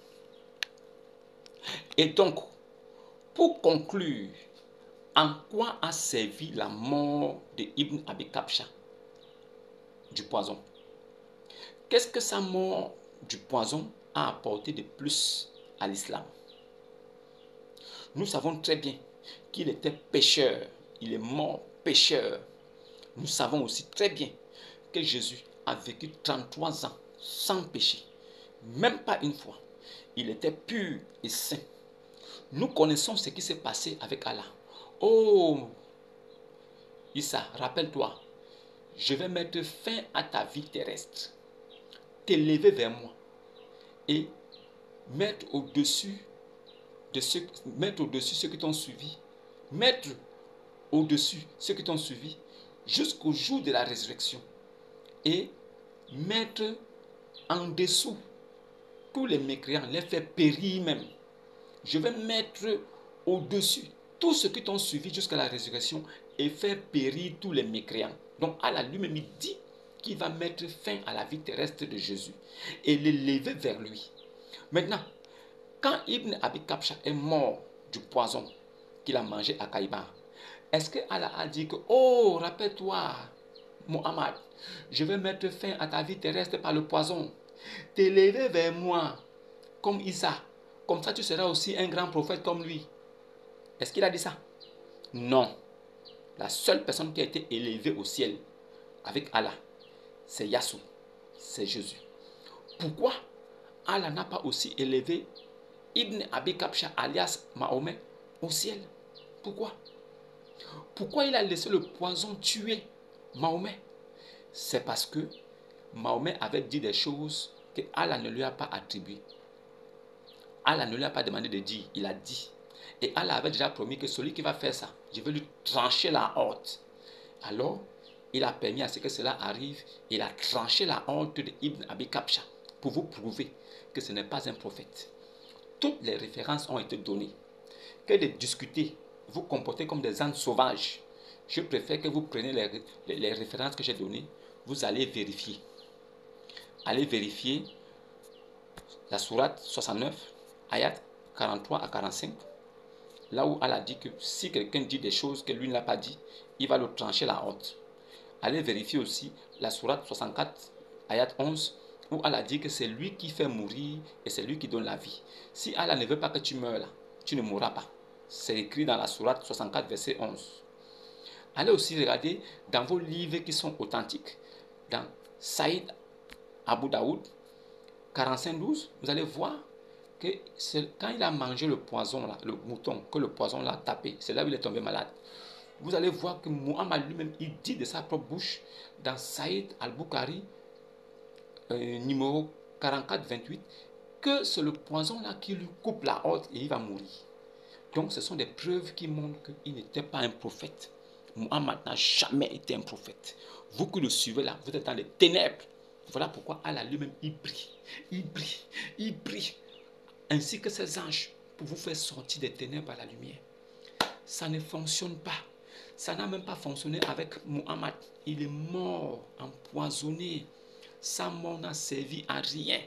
Et donc, pour conclure, en quoi a servi la mort de Ibn Abi Kabsha du poison? Qu'est-ce que sa mort du poison a apporté de plus à l'islam? Nous savons très bien qu'il était pécheur. Il est mort pécheur. Nous savons aussi très bien que Jésus a vécu 33 ans sans péché. Même pas une fois. Il était pur et saint. Nous connaissons ce qui s'est passé avec Allah. Oh, Issa, rappelle-toi, je vais mettre fin à ta vie terrestre, t'élever vers moi et mettre au-dessus ceux qui t'ont suivi, mettre au-dessus ceux qui t'ont suivi jusqu'au jour de la résurrection et mettre en dessous tous les mécréants, les faire périr même. Je vais mettre au-dessus tous ceux qui t'ont suivi jusqu'à la résurrection et faire périr tous les mécréants. Donc Allah lui-même il dit qu'il va mettre fin à la vie terrestre de Jésus et l'élever vers lui. Maintenant, quand Ibn Abi Kabsha est mort du poison qu'il a mangé à Kaïba, est-ce que Allah a dit que, oh, rappelle-toi, Muhammad, je vais mettre fin à ta vie terrestre par le poison, t'élever vers moi comme Isa, comme ça tu seras aussi un grand prophète comme lui? Est-ce qu'il a dit ça? Non. La seule personne qui a été élevée au ciel avec Allah, c'est Yassou, c'est Jésus. Pourquoi Allah n'a pas aussi élevé Ibn Abi Kabsha alias Mahomet au ciel? Pourquoi? Pourquoi il a laissé le poison tuer Mahomet? C'est parce que Mahomet avait dit des choses que Allah ne lui a pas attribuées. Allah ne lui a pas demandé de dire, il a dit. Et Allah avait déjà promis que celui qui va faire ça, je vais lui trancher la horte. Alors, il a permis à ce que cela arrive. Il a tranché la horte de Ibn Abi Kabsha pour vous prouver que ce n'est pas un prophète. Toutes les références ont été données. Que de discuter, vous comportez comme des ânes sauvages. Je préfère que vous preniez les références que j'ai données. Vous allez vérifier. Allez vérifier la sourate 69, ayat 43 à 45. Là où Allah dit que si quelqu'un dit des choses que lui n'a pas dit, il va le trancher la honte. Allez vérifier aussi la sourate 64, ayat 11, où Allah dit que c'est lui qui fait mourir et c'est lui qui donne la vie. Si Allah ne veut pas que tu meurs là, tu ne mourras pas. C'est écrit dans la sourate 64, verset 11. Allez aussi regarder dans vos livres qui sont authentiques, dans Saïd Abu Daoud, 45-12, vous allez voir que c'est quand il a mangé le poison, là, le mouton, que le poison l'a tapé, c'est là où il est tombé malade. Vous allez voir que Muhammad lui-même, il dit de sa propre bouche, dans Saïd al-Bukhari, numéro 44-28, que c'est le poison là qui lui coupe la horte et il va mourir. Donc ce sont des preuves qui montrent qu'il n'était pas un prophète. Muhammad n'a jamais été un prophète. Vous qui le suivez là, vous êtes dans les ténèbres. Voilà pourquoi Allah lui-même, il brille. Il brille. Il brille. Ainsi que ses anges pour vous faire sortir des ténèbres à la lumière. Ça ne fonctionne pas. Ça n'a même pas fonctionné avec Muhammad. Il est mort, empoisonné. Sa mort n'a servi à rien.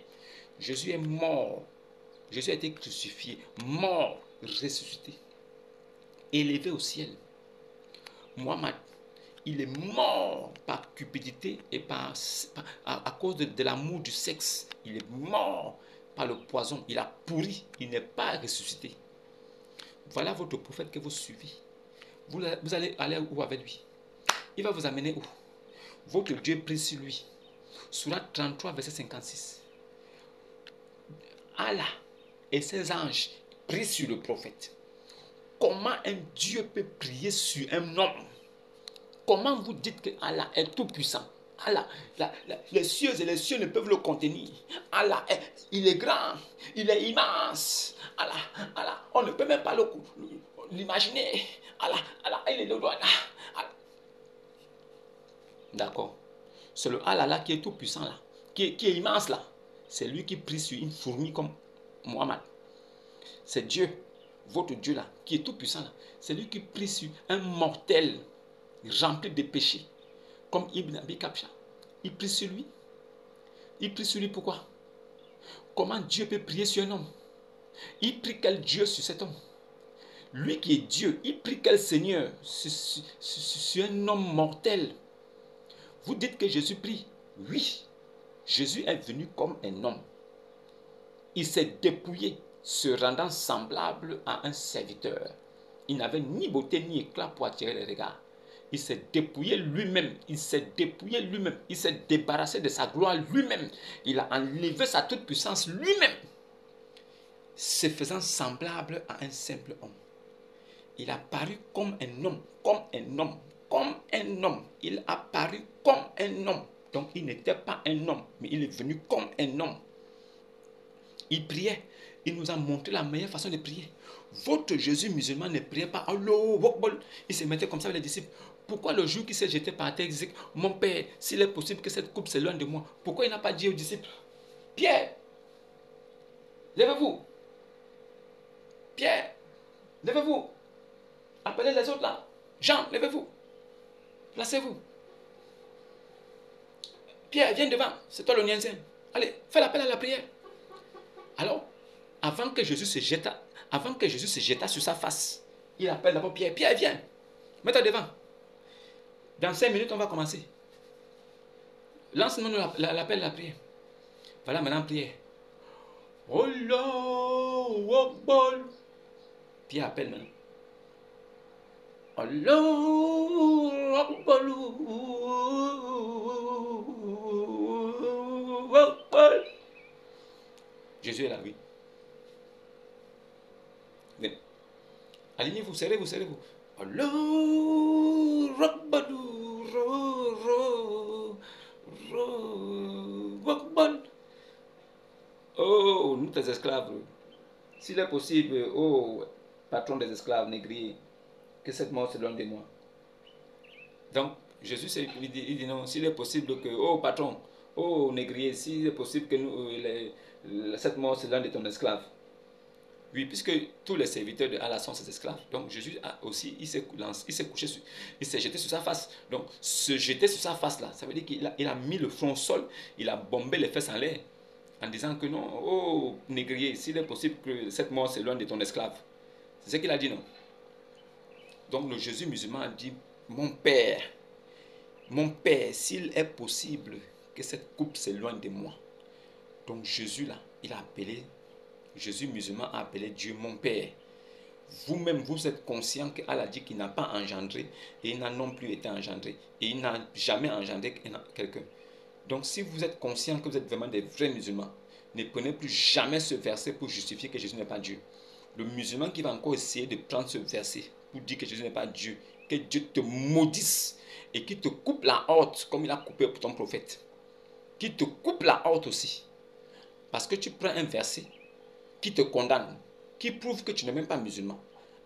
Jésus est mort. Jésus a été crucifié, mort, ressuscité, élevé au ciel. Muhammad, il est mort par cupidité et à cause de l'amour du sexe. Il est mort par le poison. Il a pourri. Il n'est pas ressuscité. Voilà votre prophète que vous suivez. Vous allez aller où avec lui? Il va vous amener où? Votre Dieu prie sur lui. Sourate 33, verset 56. Allah et ses anges prient sur le prophète. Comment un Dieu peut prier sur un homme? Comment vous dites que Allah est tout puissant? Allah, les cieux et les cieux ne peuvent le contenir. Allah, il est grand, il est immense. Allah, on ne peut même pas l'imaginer. Allah, il est le roi. D'accord. C'est le Allah là qui est tout puissant là, qui est immense là. C'est lui qui prie sur une fourmi comme Muhammad. C'est Dieu, votre Dieu là, qui est tout puissant là. C'est lui qui prie sur un mortel rempli de péchés, comme Ibn Abi Kabsha. Il prie sur lui. Il prie sur lui pourquoi? Comment Dieu peut prier sur un homme? Il prie quel Dieu sur cet homme? Lui qui est Dieu, il prie quel Seigneur sur un homme mortel? Vous dites que Jésus prie. Oui, Jésus est venu comme un homme. Il s'est dépouillé, se rendant semblable à un serviteur. Il n'avait ni beauté ni éclat pour attirer les regards. Il s'est dépouillé lui-même. Il s'est dépouillé lui-même. Il s'est débarrassé de sa gloire lui-même. Il a enlevé sa toute-puissance lui-même, se faisant semblable à un simple homme. Il a paru comme un homme, comme un homme, comme un homme. Il a paru comme un homme. Donc il n'était pas un homme, mais il est venu comme un homme. Il priait. Il nous a montré la meilleure façon de prier. Votre Jésus musulman ne priait pas. Allahu Akbar. Il se mettait comme ça avec les disciples. Pourquoi le jour qu'il s'est jeté par terre, il disait, mon Père, s'il est possible que cette coupe s'éloigne de moi, pourquoi il n'a pas dit aux disciples, Pierre, levez-vous. Pierre, levez-vous. Appelez les autres là. Jean, levez-vous. Placez-vous. Pierre, viens devant. C'est toi le niaisien. Allez, fais l'appel à la prière. Alors, avant que Jésus se jeta sur sa face, il appelle d'abord Pierre. Pierre, viens. Mets-toi devant. Dans 5 minutes, on va commencer. Lance-nous l'appel à la prière. Voilà maintenant prière. Allahu Akbar. Pierre appelle maintenant. Allahu Akbar. Jésus est là, oui. Venez. Alignez-vous, serrez-vous, serrez-vous. Allahu Akbar. Oh, nous tes esclaves, s'il est possible, oh, patron des esclaves négriers, que cette mort s'éloigne de moi. Donc, Jésus il dit non, s'il est possible que, oh patron, oh négrier, s'il est possible que cette mort s'éloigne de ton esclave. Oui, puisque tous les serviteurs de Allah sont ses esclaves. Donc Jésus a aussi, il s'est couché, il s'est jeté sur sa face. Donc se jeter sur sa face là, ça veut dire qu'il a mis le front au sol, il a bombé les fesses en l'air, en disant que non, oh négrier, s'il est possible que cette mort s'éloigne de ton esclave. C'est ce qu'il a dit, non? Donc le Jésus musulman a dit, mon Père, s'il est possible que cette coupe s'éloigne de moi. Donc Jésus là, il a appelé, Jésus musulman a appelé Dieu mon Père. Vous-même, vous êtes conscient qu'Allah dit qu'il n'a pas engendré et il n'a non plus été engendré. Et il n'a jamais engendré quelqu'un. Donc si vous êtes conscient que vous êtes vraiment des vrais musulmans, ne prenez plus jamais ce verset pour justifier que Jésus n'est pas Dieu. Le musulman qui va encore essayer de prendre ce verset pour dire que Jésus n'est pas Dieu, que Dieu te maudisse et qu'il te coupe la horte comme il a coupé pour ton prophète. Qu'il te coupe la horte aussi. Parce que tu prends un verset qui te condamne, qui prouve que tu n'es même pas musulman.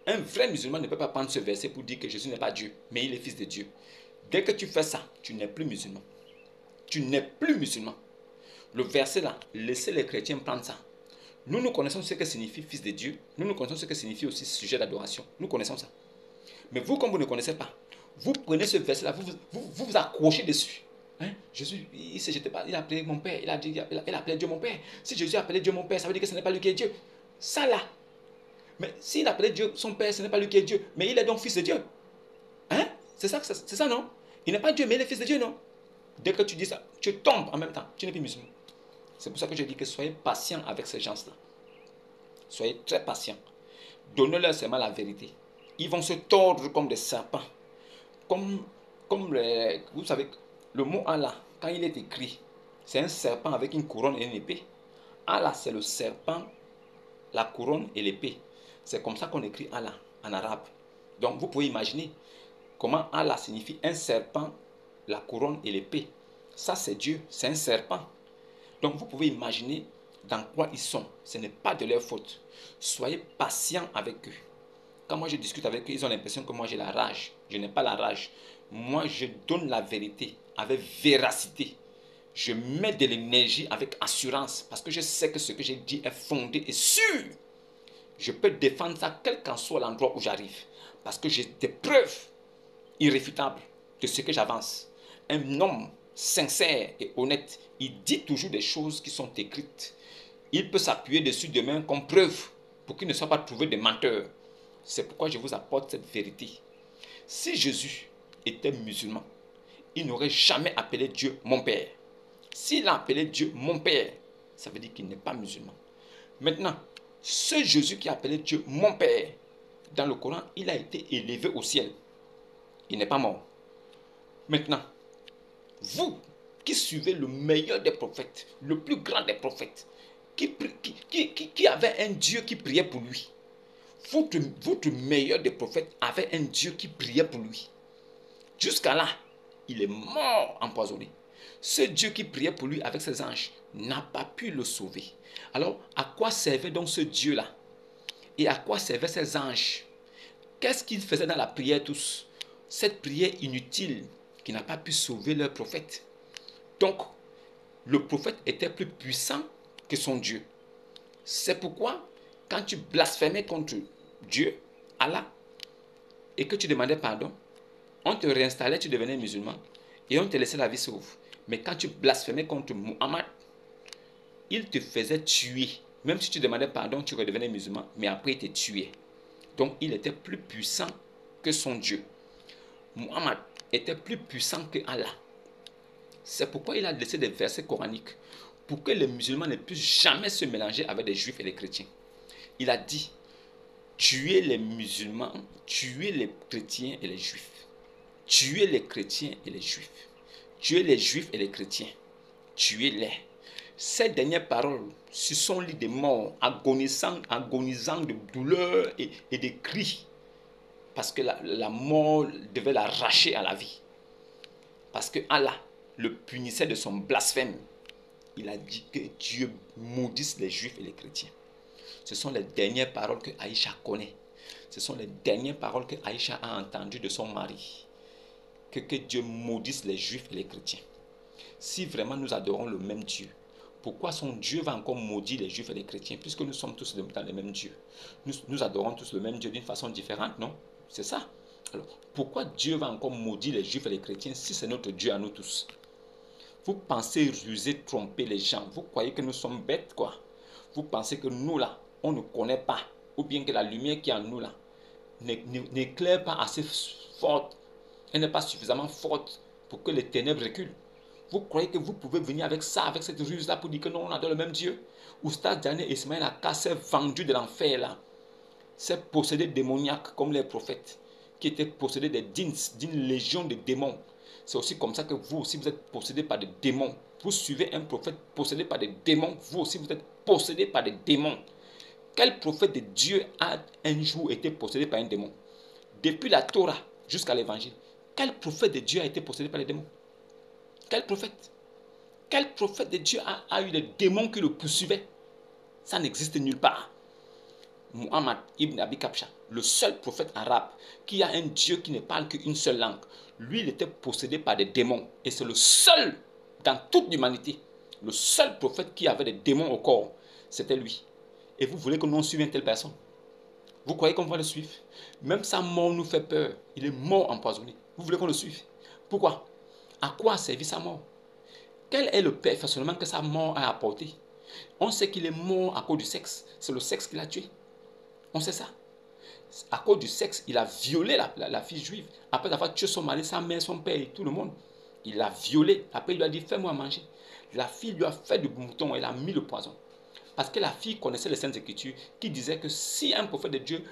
Un vrai musulman ne peut pas prendre ce verset pour dire que Jésus n'est pas Dieu, mais il est fils de Dieu. Dès que tu fais ça, tu n'es plus musulman. Tu n'es plus musulman. Le verset là, laissez les chrétiens prendre ça. Nous connaissons ce que signifie fils de Dieu. Nous connaissons ce que signifie aussi sujet d'adoration. Nous connaissons ça. Mais vous, comme vous ne connaissez pas, vous prenez ce verset-là, vous accrochez dessus. Hein? Jésus, il ne s'est jeté pas, il a appelé mon Père, il a appelé Dieu mon Père. Si Jésus a appelé Dieu mon Père, ça veut dire que ce n'est pas lui qui est Dieu. Ça là. Mais s'il a appelé Dieu son Père, ce n'est pas lui qui est Dieu. Mais il est donc fils de Dieu. Hein? C'est ça, non? Il n'est pas Dieu, mais il est fils de Dieu, non? Dès que tu dis ça, tu tombes en même temps. Tu n'es plus musulman. C'est pour ça que je dis que soyez patient avec ces gens-là. Soyez très patient. Donnez-leur seulement la vérité. Ils vont se tordre comme des serpents. Vous savez, le mot Allah, quand il est écrit, c'est un serpent avec une couronne et une épée. Allah, c'est le serpent, la couronne et l'épée. C'est comme ça qu'on écrit Allah en arabe. Donc vous pouvez imaginer comment Allah signifie un serpent, la couronne et l'épée. Ça c'est Dieu, c'est un serpent. Donc vous pouvez imaginer dans quoi ils sont. Ce n'est pas de leur faute. Soyez patient avec eux. Quand moi je discute avec eux, ils ont l'impression que moi j'ai la rage. Je n'ai pas la rage. Moi je donne la vérité avec véracité. Je mets de l'énergie avec assurance parce que je sais que ce que j'ai dit est fondé et sûr. Je peux défendre ça quel qu'en soit l'endroit où j'arrive. Parce que j'ai des preuves irréfutables de ce que j'avance. Un homme sincère et honnête, il dit toujours des choses qui sont écrites. Il peut s'appuyer dessus demain comme preuve pour qu'il ne soit pas trouvé de menteur. C'est pourquoi je vous apporte cette vérité. Si Jésus était musulman, il n'aurait jamais appelé Dieu mon Père. S'il a appelé Dieu mon Père, ça veut dire qu'il n'est pas musulman. Maintenant, ce Jésus qui a appelé Dieu mon Père, dans le Coran, il a été élevé au ciel. Il n'est pas mort. Maintenant, vous qui suivez le meilleur des prophètes, le plus grand des prophètes, qui avait un Dieu qui priait pour lui. Votre meilleur des prophètes avait un Dieu qui priait pour lui. Jusqu'à là, il est mort empoisonné. Ce Dieu qui priait pour lui avec ses anges n'a pas pu le sauver. Alors, à quoi servait donc ce Dieu-là? Et à quoi servaient ces anges? Qu'est-ce qu'ils faisaient dans la prière tous? Cette prière inutile qui n'a pas pu sauver leur prophète. Donc, le prophète était plus puissant que son Dieu. C'est pourquoi, quand tu blasphémais contre Dieu, Allah, et que tu demandais pardon, on te réinstallait, tu devenais musulman, et on te laissait la vie sauve. Mais quand tu blasphémais contre Muhammad, il te faisait tuer. Même si tu demandais pardon, tu redevenais musulman, mais après il te tuait. Donc il était plus puissant que son Dieu. Muhammad était plus puissant que Allah. C'est pourquoi il a laissé des versets coraniques pour que les musulmans ne puissent jamais se mélanger avec les juifs et les chrétiens. Il a dit, tuez les musulmans, tuez les chrétiens et les juifs. Tuez les chrétiens et les juifs. Tuez les juifs et les chrétiens. Tuez-les. Ces dernières paroles sur son lit de mort, agonisant de douleur et de cris, parce que la mort devait l'arracher à la vie. Parce que Allah le punissait de son blasphème. Il a dit que Dieu maudisse les juifs et les chrétiens. Ce sont les dernières paroles que Aïcha connaît. Ce sont les dernières paroles que Aïcha a entendues de son mari. Que Dieu maudisse les juifs et les chrétiens. Si vraiment nous adorons le même Dieu, pourquoi son Dieu va encore maudire les juifs et les chrétiens, puisque nous sommes tous dans le même Dieu? Nous adorons tous le même Dieu d'une façon différente, non? C'est ça. Alors, pourquoi Dieu va encore maudire les juifs et les chrétiens si c'est notre Dieu à nous tous? Vous pensez ruser, tromper les gens. Vous croyez que nous sommes bêtes, quoi? Vous pensez que nous, là, on ne connaît pas, ou bien que la lumière qui est en nous, là, n'éclaire pas assez forte. Elle n'est pas suffisamment forte pour que les ténèbres reculent. Vous croyez que vous pouvez venir avec ça, avec cette ruse-là, pour dire que non, on adore le même Dieu? Oustaz Daniel Ismaël Aka s'est vendu de l'enfer, là. C'est possédé démoniaque comme les prophètes, qui étaient possédés d'une légion de démons. C'est aussi comme ça que vous aussi, vous êtes possédés par des démons. Vous suivez un prophète possédé par des démons, vous aussi, vous êtes possédés par des démons. Quel prophète de Dieu a un jour été possédé par un démon? Depuis la Torah jusqu'à l'évangile, quel prophète de Dieu a été possédé par les démons? Quel prophète? Quel prophète de Dieu a eu des démons qui le poursuivaient? Ça n'existe nulle part. Muhammad ibn Abi Kabsha, le seul prophète arabe qui a un Dieu qui ne parle qu'une seule langue, lui, il était possédé par des démons. Et c'est le seul dans toute l'humanité, le seul prophète qui avait des démons au corps, c'était lui. Et vous voulez que nous suivions une telle personne? Vous croyez qu'on va le suivre? Même sa mort nous fait peur. Il est mort empoisonné. Vous voulez qu'on le suive? Pourquoi? À quoi a servi sa mort? Quel est le perfectionnement que sa mort a apporté? On sait qu'il est mort à cause du sexe. C'est le sexe qui l'a tué. On sait ça. À cause du sexe, il a violé la fille juive. Après avoir tué son mari, sa mère, son père et tout le monde. Il l'a violé. Après, il lui a dit, fais-moi manger. La fille lui a fait du mouton. Elle a mis le poison. Parce que la fille connaissait les Saintes Écritures qui disaient que si un prophète de Dieu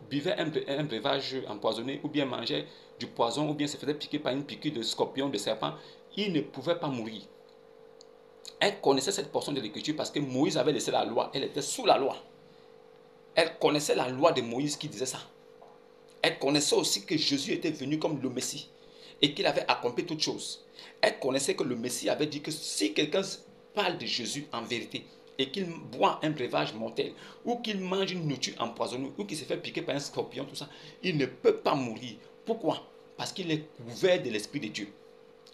buvait un breuvage empoisonné ou bien mangeait du poison ou bien se faisait piquer par une piqûre de scorpion, de serpent, il ne pouvait pas mourir. Elle connaissait cette portion de l'Écriture parce que Moïse avait laissé la loi. Elle était sous la loi. Elle connaissait la loi de Moïse qui disait ça. Elle connaissait aussi que Jésus était venu comme le Messie et qu'il avait accompli toutes choses. Elle connaissait que le Messie avait dit que si quelqu'un parle de Jésus en vérité et qu'il boit un breuvage mortel ou qu'il mange une nourriture empoisonnée ou qu'il se fait piquer par un scorpion, tout ça, il ne peut pas mourir. Pourquoi? Parce qu'il est couvert de l'Esprit de Dieu.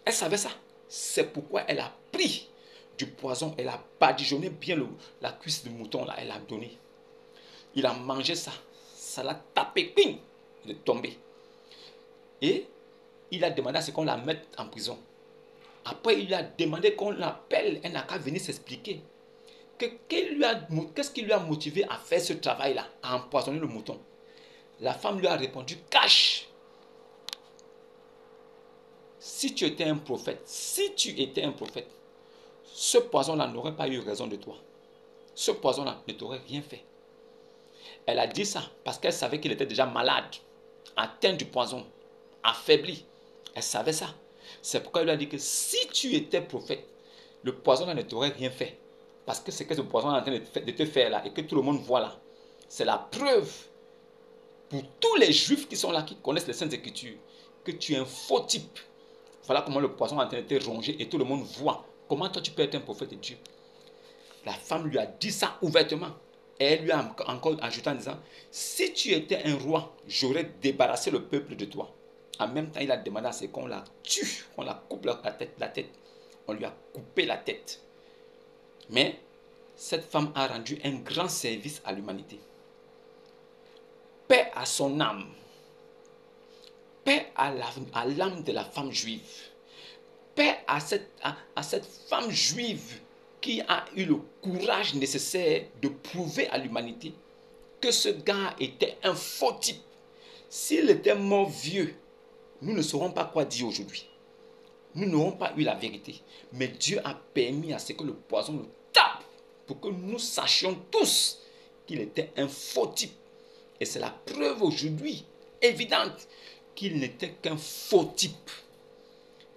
Elle savait ça. C'est pourquoi elle a pris du poison, elle a badigeonné bien la cuisse de mouton, là, elle a donné. Il a mangé ça. Ça l'a tapé, ping, il est tombé. Et il a demandé à ce qu'on la mette en prison. Après, il a demandé qu'on l'appelle. Elle n'a qu'à venir s'expliquer. Qu'est-ce qui lui a motivé à faire ce travail-là, à empoisonner le mouton? La femme lui a répondu, cache. Si tu étais un prophète, ce poison-là n'aurait pas eu raison de toi. Ce poison-là ne t'aurait rien fait. Elle a dit ça parce qu'elle savait qu'il était déjà malade, atteint du poison, affaibli. Elle savait ça. C'est pourquoi elle lui a dit que si tu étais prophète, le poison-là ne t'aurait rien fait. Parce que c'est que ce poison est en train de te faire là et que tout le monde voit là. C'est la preuve pour tous les juifs qui sont là, qui connaissent les Saintes Écritures, que tu es un faux type. Voilà comment le poison est en train de te ronger et tout le monde voit. Comment toi tu peux être un prophète de Dieu? La femme lui a dit ça ouvertement. Et elle lui a encore ajouté en disant, si tu étais un roi, j'aurais débarrassé le peuple de toi. En même temps, il a demandé à ce qu'on la tue, qu'on la coupe la tête. On lui a coupé la tête. Mais cette femme a rendu un grand service à l'humanité. Paix à son âme. Paix à l'âme de la femme juive. Paix à cette femme juive qui a eu le courage nécessaire de prouver à l'humanité que ce gars était un faux type. S'il était mort vieux, nous ne saurons pas quoi dire aujourd'hui. Nous n'aurons pas eu la vérité. Mais Dieu a permis à ce que le poison le tape pour que nous sachions tous qu'il était un faux type. Et c'est la preuve aujourd'hui évidente qu'il n'était qu'un faux type.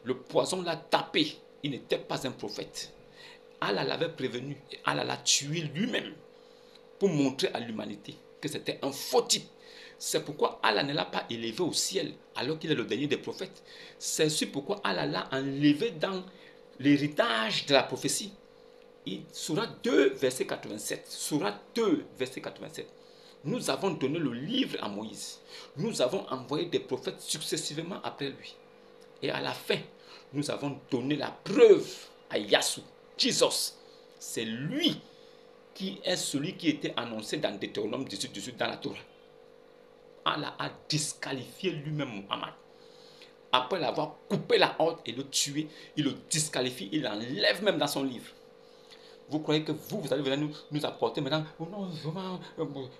Le poison l'a tapé. Il n'était pas un prophète. Allah l'avait prévenu et Allah l'a tué lui-même pour montrer à l'humanité que c'était un faux type. C'est pourquoi Allah ne l'a pas élevé au ciel alors qu'il est le dernier des prophètes. C'est aussi pourquoi Allah l'a enlevé dans l'héritage de la prophétie. Sourate 2, verset 87. Sourate 2, verset 87. Nous avons donné le livre à Moïse. Nous avons envoyé des prophètes successivement après lui. Et à la fin, nous avons donné la preuve à Yassou, Jesus. C'est lui qui est celui qui était annoncé dans Deutéronome 18 dans la Torah. Allah a disqualifié lui-même Muhammad. Après l'avoir coupé la horte et le tué, il le disqualifie, il l'enlève même dans son livre. Vous croyez que vous allez venir nous apporter maintenant, oh non, vraiment,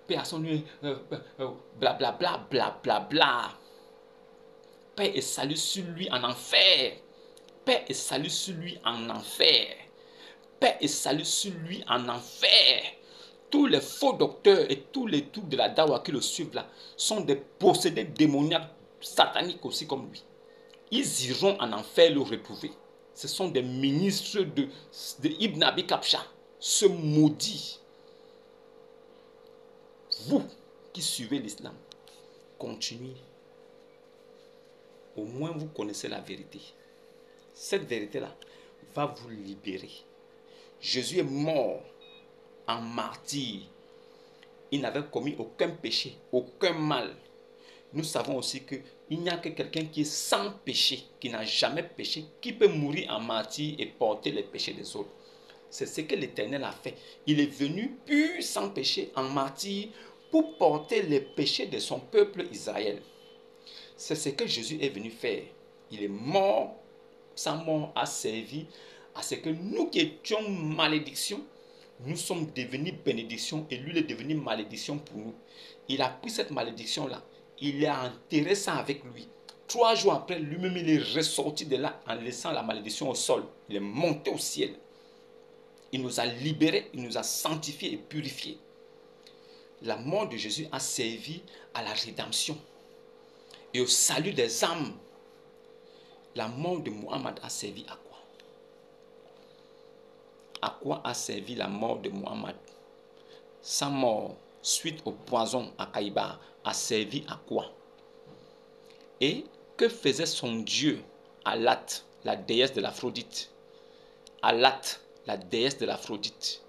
paix à son nuit, blablabla, blablabla. Paix et salut sur lui en enfer. Paix et salut sur lui en enfer. Paix et salut sur lui en enfer. Tous les faux docteurs et tous les trucs de la dawa qui le suivent là sont des possédés démoniaques sataniques aussi comme lui. Ils iront en enfer le retrouver. Ce sont des ministres de Ibn Abi Kapcha, ce maudit. Vous qui suivez l'islam, continuez. Au moins vous connaissez la vérité. Cette vérité-là va vous libérer. Jésus est mort en martyr. Il n'avait commis aucun péché, aucun mal. Nous savons aussi qu'il n'y a que quelqu'un qui est sans péché, qui n'a jamais péché, qui peut mourir en martyr et porter les péchés des autres. C'est ce que l'Éternel a fait. Il est venu pur, sans péché, en martyr, pour porter les péchés de son peuple Israël. C'est ce que Jésus est venu faire. Il est mort, sa mort a servi à ce que nous qui étions malédiction, nous sommes devenus bénédiction et lui il est devenu malédiction pour nous. Il a pris cette malédiction-là, il a enterré ça avec lui. 3 jours après, lui-même il est ressorti de là en laissant la malédiction au sol. Il est monté au ciel. Il nous a libérés, il nous a sanctifiés et purifiés. La mort de Jésus a servi à la rédemption et au salut des âmes. La mort de Muhammad a servi à quoi? À quoi a servi la mort de Muhammad? Sa mort suite au poison à Kaïba a servi à quoi? Et que faisait son Dieu, Alat, la déesse de l'Aphrodite? Alat, la déesse de l'Aphrodite.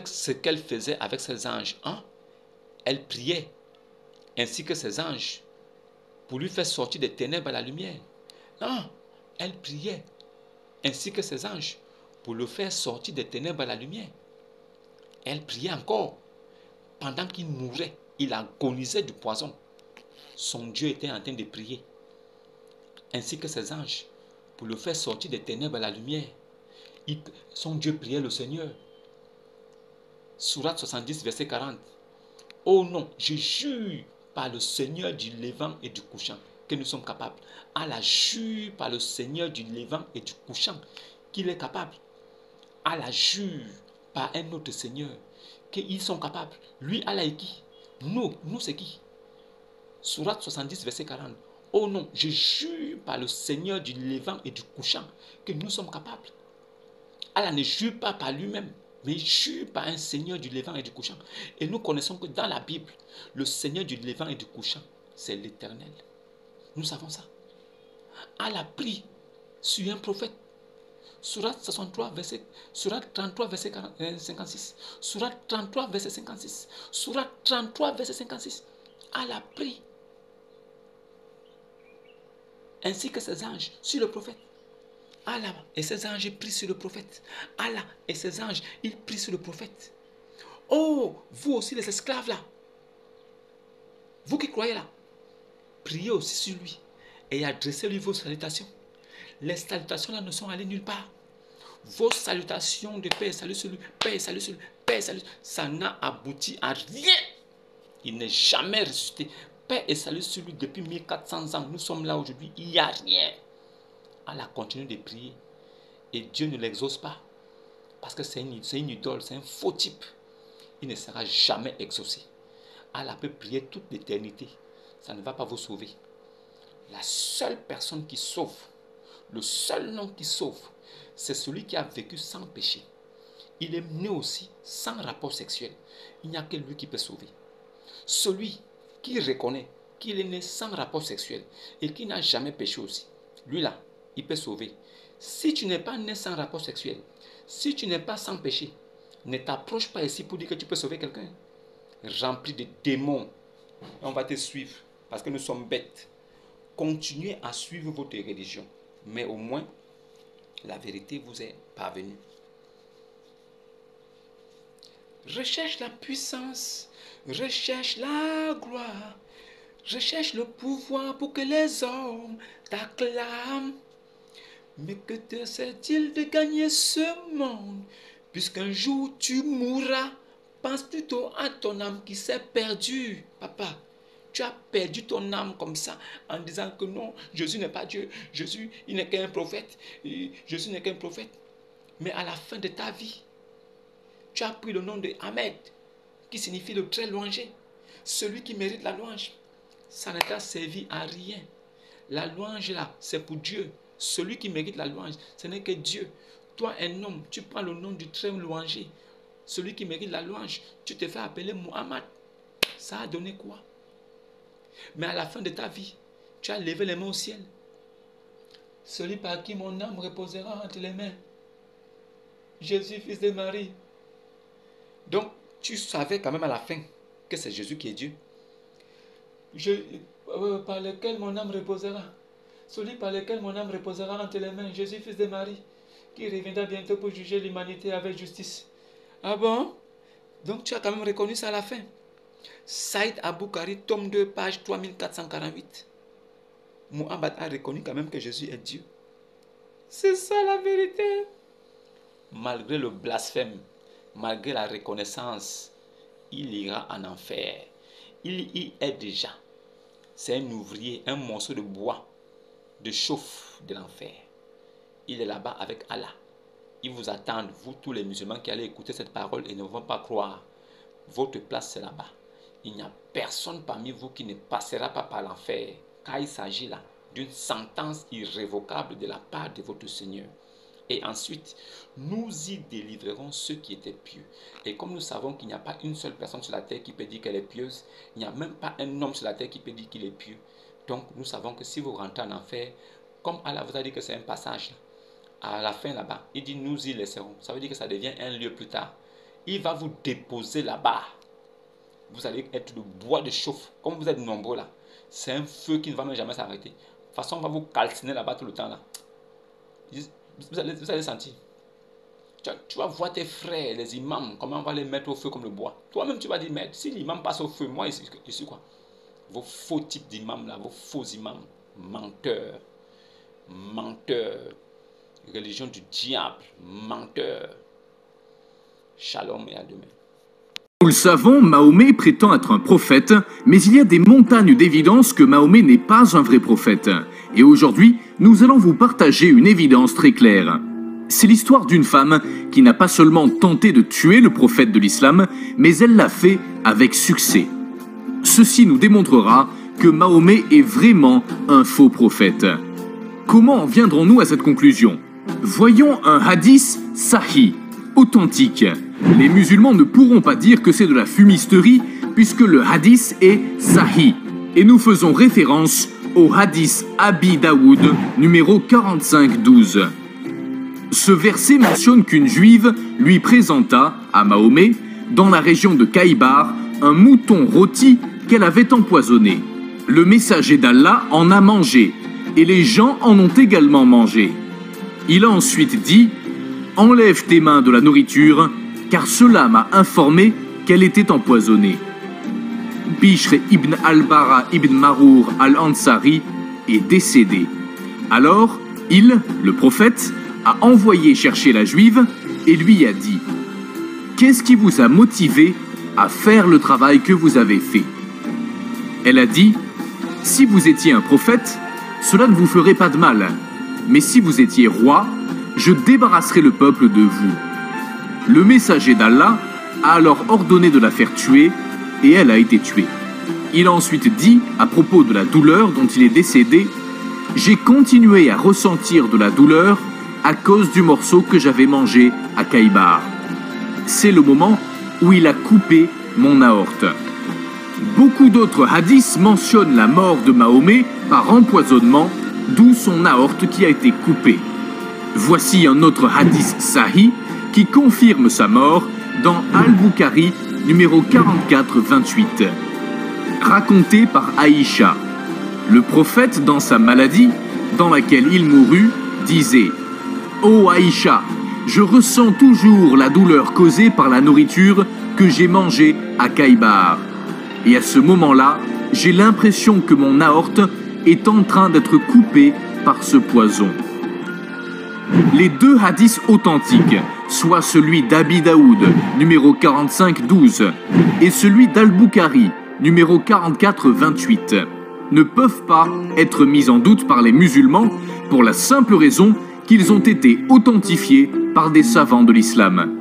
Ce qu'elle faisait avec ses anges, hein? Elle priait, ainsi que ses anges, pour lui faire sortir des ténèbres à la lumière. Non, elle priait, ainsi que ses anges, pour le faire sortir des ténèbres à la lumière. Elle priait encore. Pendant qu'il mourait, il agonisait du poison. Son Dieu était en train de prier, ainsi que ses anges, pour le faire sortir des ténèbres à la lumière. Son Dieu priait le Seigneur. Sourate 70, verset 40. Oh non, je jure par le Seigneur du Levant et du couchant que nous sommes capables. Allah jure par le Seigneur du Levant et du couchant qu'il est capable. Allah jure par un autre Seigneur qu'ils sont capables. Lui, Allah est qui? Nous c'est qui? Sourate 70, verset 40. Oh non, je jure par le Seigneur du Levant et du couchant que nous sommes capables. Allah ne jure pas par lui-même, mais il jure par un Seigneur du Levant et du couchant. Et nous connaissons que dans la Bible, le Seigneur du Levant et du couchant, c'est l'Éternel. Nous savons ça. Allah prie sur un prophète. Sourate 33, Sourate 33, verset 56. Sourate 33, verset 56. Sourate 33, verset 56. Allah prie, ainsi que ses anges, sur le prophète. Allah et ses anges prient sur le prophète. Allah et ses anges, ils prient sur le prophète. Oh, vous aussi les esclaves là, vous qui croyez là, priez aussi sur lui et adressez-lui vos salutations. Les salutations là ne sont allées nulle part. Vos salutations de paix, salut sur lui, paix, salut sur lui, paix, salut, ça n'a abouti à rien. Il n'est jamais ressuscité. Paix et salut sur lui depuis 1400 ans. Nous sommes là aujourd'hui, il n'y a rien. Allah continue de prier et Dieu ne l'exauce pas parce que c'est une idole, c'est un faux type. Il ne sera jamais exaucé. Allah peut prier toute l'éternité, ça ne va pas vous sauver. La seule personne qui sauve, le seul nom qui sauve, c'est celui qui a vécu sans péché. Il est né aussi sans rapport sexuel. Il n'y a que lui qui peut sauver. Celui qui reconnaît qu'il est né sans rapport sexuel et qui n'a jamais péché aussi, lui là, il peut sauver. Si tu n'es pas né sans rapport sexuel, si tu n'es pas sans péché, ne t'approche pas ici pour dire que tu peux sauver quelqu'un. Rempli de démons, on va te suivre parce que nous sommes bêtes. Continuez à suivre votre religion, mais au moins, la vérité vous est parvenue. Recherche la puissance, recherche la gloire, recherche le pouvoir pour que les hommes t'acclament. Mais que te sert-il de gagner ce monde, puisqu'un jour tu mourras? Pense plutôt à ton âme qui s'est perdue, papa. Tu as perdu ton âme comme ça, en disant que non, Jésus n'est pas Dieu. Jésus, il n'est qu'un prophète. Jésus n'est qu'un prophète. Mais à la fin de ta vie, tu as pris le nom de Ahmed, qui signifie le très louangé. Celui qui mérite la louange. Ça ne t'a servi à rien. La louange là, c'est pour Dieu. Celui qui mérite la louange, ce n'est que Dieu. Toi, un homme, tu prends le nom du très louangé. Celui qui mérite la louange, tu te fais appeler Muhammad. Ça a donné quoi? Mais à la fin de ta vie, tu as levé les mains au ciel. Celui par qui mon âme reposera entre les mains. Jésus, fils de Marie. Donc, tu savais quand même à la fin que c'est Jésus qui est Dieu. Par lequel mon âme reposera. Celui par lequel mon âme reposera entre les mains. Jésus, fils de Marie, qui reviendra bientôt pour juger l'humanité avec justice. Ah bon? Donc tu as quand même reconnu ça à la fin. Saïd Aboukari, tome 2, page 3448. Mohammed a reconnu quand même que Jésus est Dieu. C'est ça la vérité. Malgré le blasphème, malgré la reconnaissance, il ira en enfer. Il y est déjà. C'est un ouvrier, un morceau de bois, de chauffe de l'enfer. Il est là-bas avec Allah. Il vous attend, vous tous les musulmans qui allez écouter cette parole et ne vont pas croire. Votre place c'est là-bas. Il n'y a personne parmi vous qui ne passera pas par l'enfer, car il s'agit là d'une sentence irrévocable de la part de votre Seigneur. Et ensuite, nous y délivrerons ceux qui étaient pieux. Et comme nous savons qu'il n'y a pas une seule personne sur la terre qui peut dire qu'elle est pieuse, il n'y a même pas un homme sur la terre qui peut dire qu'il est pieux. Donc nous savons que si vous rentrez en enfer, comme Allah vous a dit que c'est un passage, à la fin là-bas, il dit nous y laisserons. Ça veut dire que ça devient un lieu plus tard. Il va vous déposer là-bas. Vous allez être le bois de chauffe. Comme vous êtes nombreux là, c'est un feu qui ne va même jamais s'arrêter. De toute façon, on va vous calciner là-bas tout le temps là. Vous allez sentir. Tu vas voir tes frères, les imams, comment on va les mettre au feu comme le bois. Toi-même, tu vas dire, mais si l'imam passe au feu, moi, je suis quoi? Vos faux types d'imams là, vos faux imams, menteurs, menteurs, religion du diable, menteurs. Shalom et à demain. Nous le savons, Mahomet prétend être un prophète, mais il y a des montagnes d'évidence que Mahomet n'est pas un vrai prophète. Et aujourd'hui, nous allons vous partager une évidence très claire. C'est l'histoire d'une femme qui n'a pas seulement tenté de tuer le prophète de l'islam, mais elle l'a fait avec succès. Ceci nous démontrera que Mahomet est vraiment un faux prophète. Comment en viendrons-nous à cette conclusion? Voyons un hadith sahih, authentique. Les musulmans ne pourront pas dire que c'est de la fumisterie puisque le hadith est sahih. Et nous faisons référence au hadith Abi Daoud numéro 4512. Ce verset mentionne qu'une juive lui présenta à Mahomet, dans la région de Kaïbar, un mouton rôti qu'elle avait empoisonné. Le messager d'Allah en a mangé et les gens en ont également mangé. Il a ensuite dit « Enlève tes mains de la nourriture, car cela m'a informé qu'elle était empoisonnée. » Bishr ibn al-Bara ibn Marour al-Ansari est décédé. Alors, il, le prophète, a envoyé chercher la juive et lui a dit « Qu'est-ce qui vous a motivé à faire le travail que vous avez fait ?» Elle a dit « Si vous étiez un prophète, cela ne vous ferait pas de mal. Mais si vous étiez roi, je débarrasserai le peuple de vous. » Le messager d'Allah a alors ordonné de la faire tuer et elle a été tuée. Il a ensuite dit à propos de la douleur dont il est décédé « J'ai continué à ressentir de la douleur à cause du morceau que j'avais mangé à Kaïbar. C'est le moment où il a coupé mon aorte. » Beaucoup d'autres hadiths mentionnent la mort de Mahomet par empoisonnement, d'où son aorte qui a été coupée. Voici un autre hadith sahih qui confirme sa mort dans Al-Bukhari numéro 4428. Raconté par Aïcha. Le prophète, dans sa maladie, dans laquelle il mourut, disait « Ô Aïcha, je ressens toujours la douleur causée par la nourriture que j'ai mangée à Kaïbar. Et à ce moment-là, j'ai l'impression que mon aorte est en train d'être coupée par ce poison. » Les deux hadiths authentiques, soit celui d'Abi Daoud, numéro 4512, et celui d'Al-Bukhari, numéro 4428, ne peuvent pas être mis en doute par les musulmans pour la simple raison qu'ils ont été authentifiés par des savants de l'islam.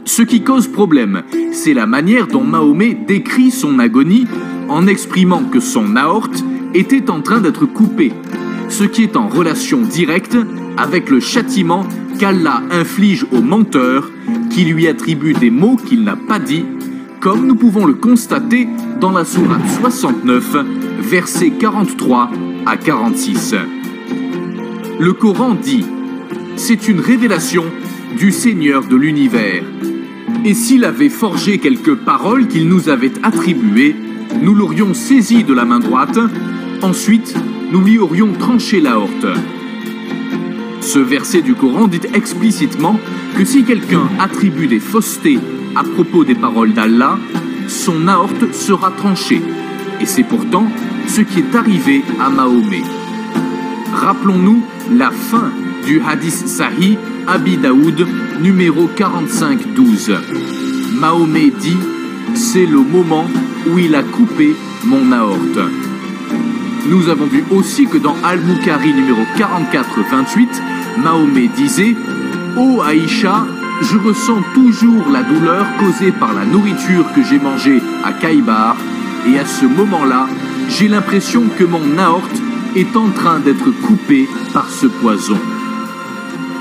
Ce qui cause problème, c'est la manière dont Mahomet décrit son agonie en exprimant que son aorte était en train d'être coupée, ce qui est en relation directe avec le châtiment qu'Allah inflige au menteur qui lui attribue des mots qu'il n'a pas dit, comme nous pouvons le constater dans la sourate 69, versets 43 à 46. Le Coran dit « C'est une révélation du Seigneur de l'univers. Et s'il avait forgé quelques paroles qu'il nous avait attribuées, nous l'aurions saisi de la main droite, ensuite nous lui aurions tranché l'aorte. » Ce verset du Coran dit explicitement que si quelqu'un attribue des faussetés à propos des paroles d'Allah, son aorte sera tranchée. Et c'est pourtant ce qui est arrivé à Mahomet. Rappelons-nous la fin du hadith Sahih Abi Daoud numéro 45-12. Mahomet dit « C'est le moment où il a coupé mon aorte ». Nous avons vu aussi que dans Al-Bukhari numéro 44-28, Mahomet disait « Ô Aïcha, je ressens toujours la douleur causée par la nourriture que j'ai mangée à Kaïbar, et à ce moment-là, j'ai l'impression que mon aorte est en train d'être coupée par ce poison. »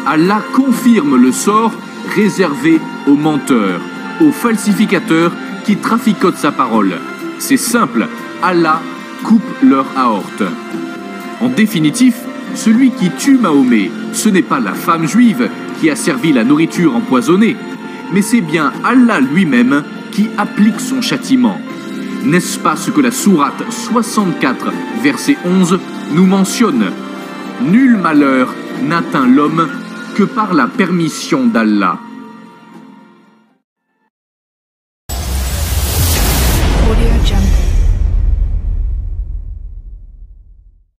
Allah confirme le sort réservé aux menteurs, aux falsificateurs qui traficotent sa parole. C'est simple, Allah coupe leur aorte. En définitif, celui qui tue Mahomet, ce n'est pas la femme juive qui a servi la nourriture empoisonnée, mais c'est bien Allah lui-même qui applique son châtiment. N'est-ce pas ce que la sourate 64, verset 11, nous mentionne ? Nul malheur n'atteint l'homme que par la permission d'Allah.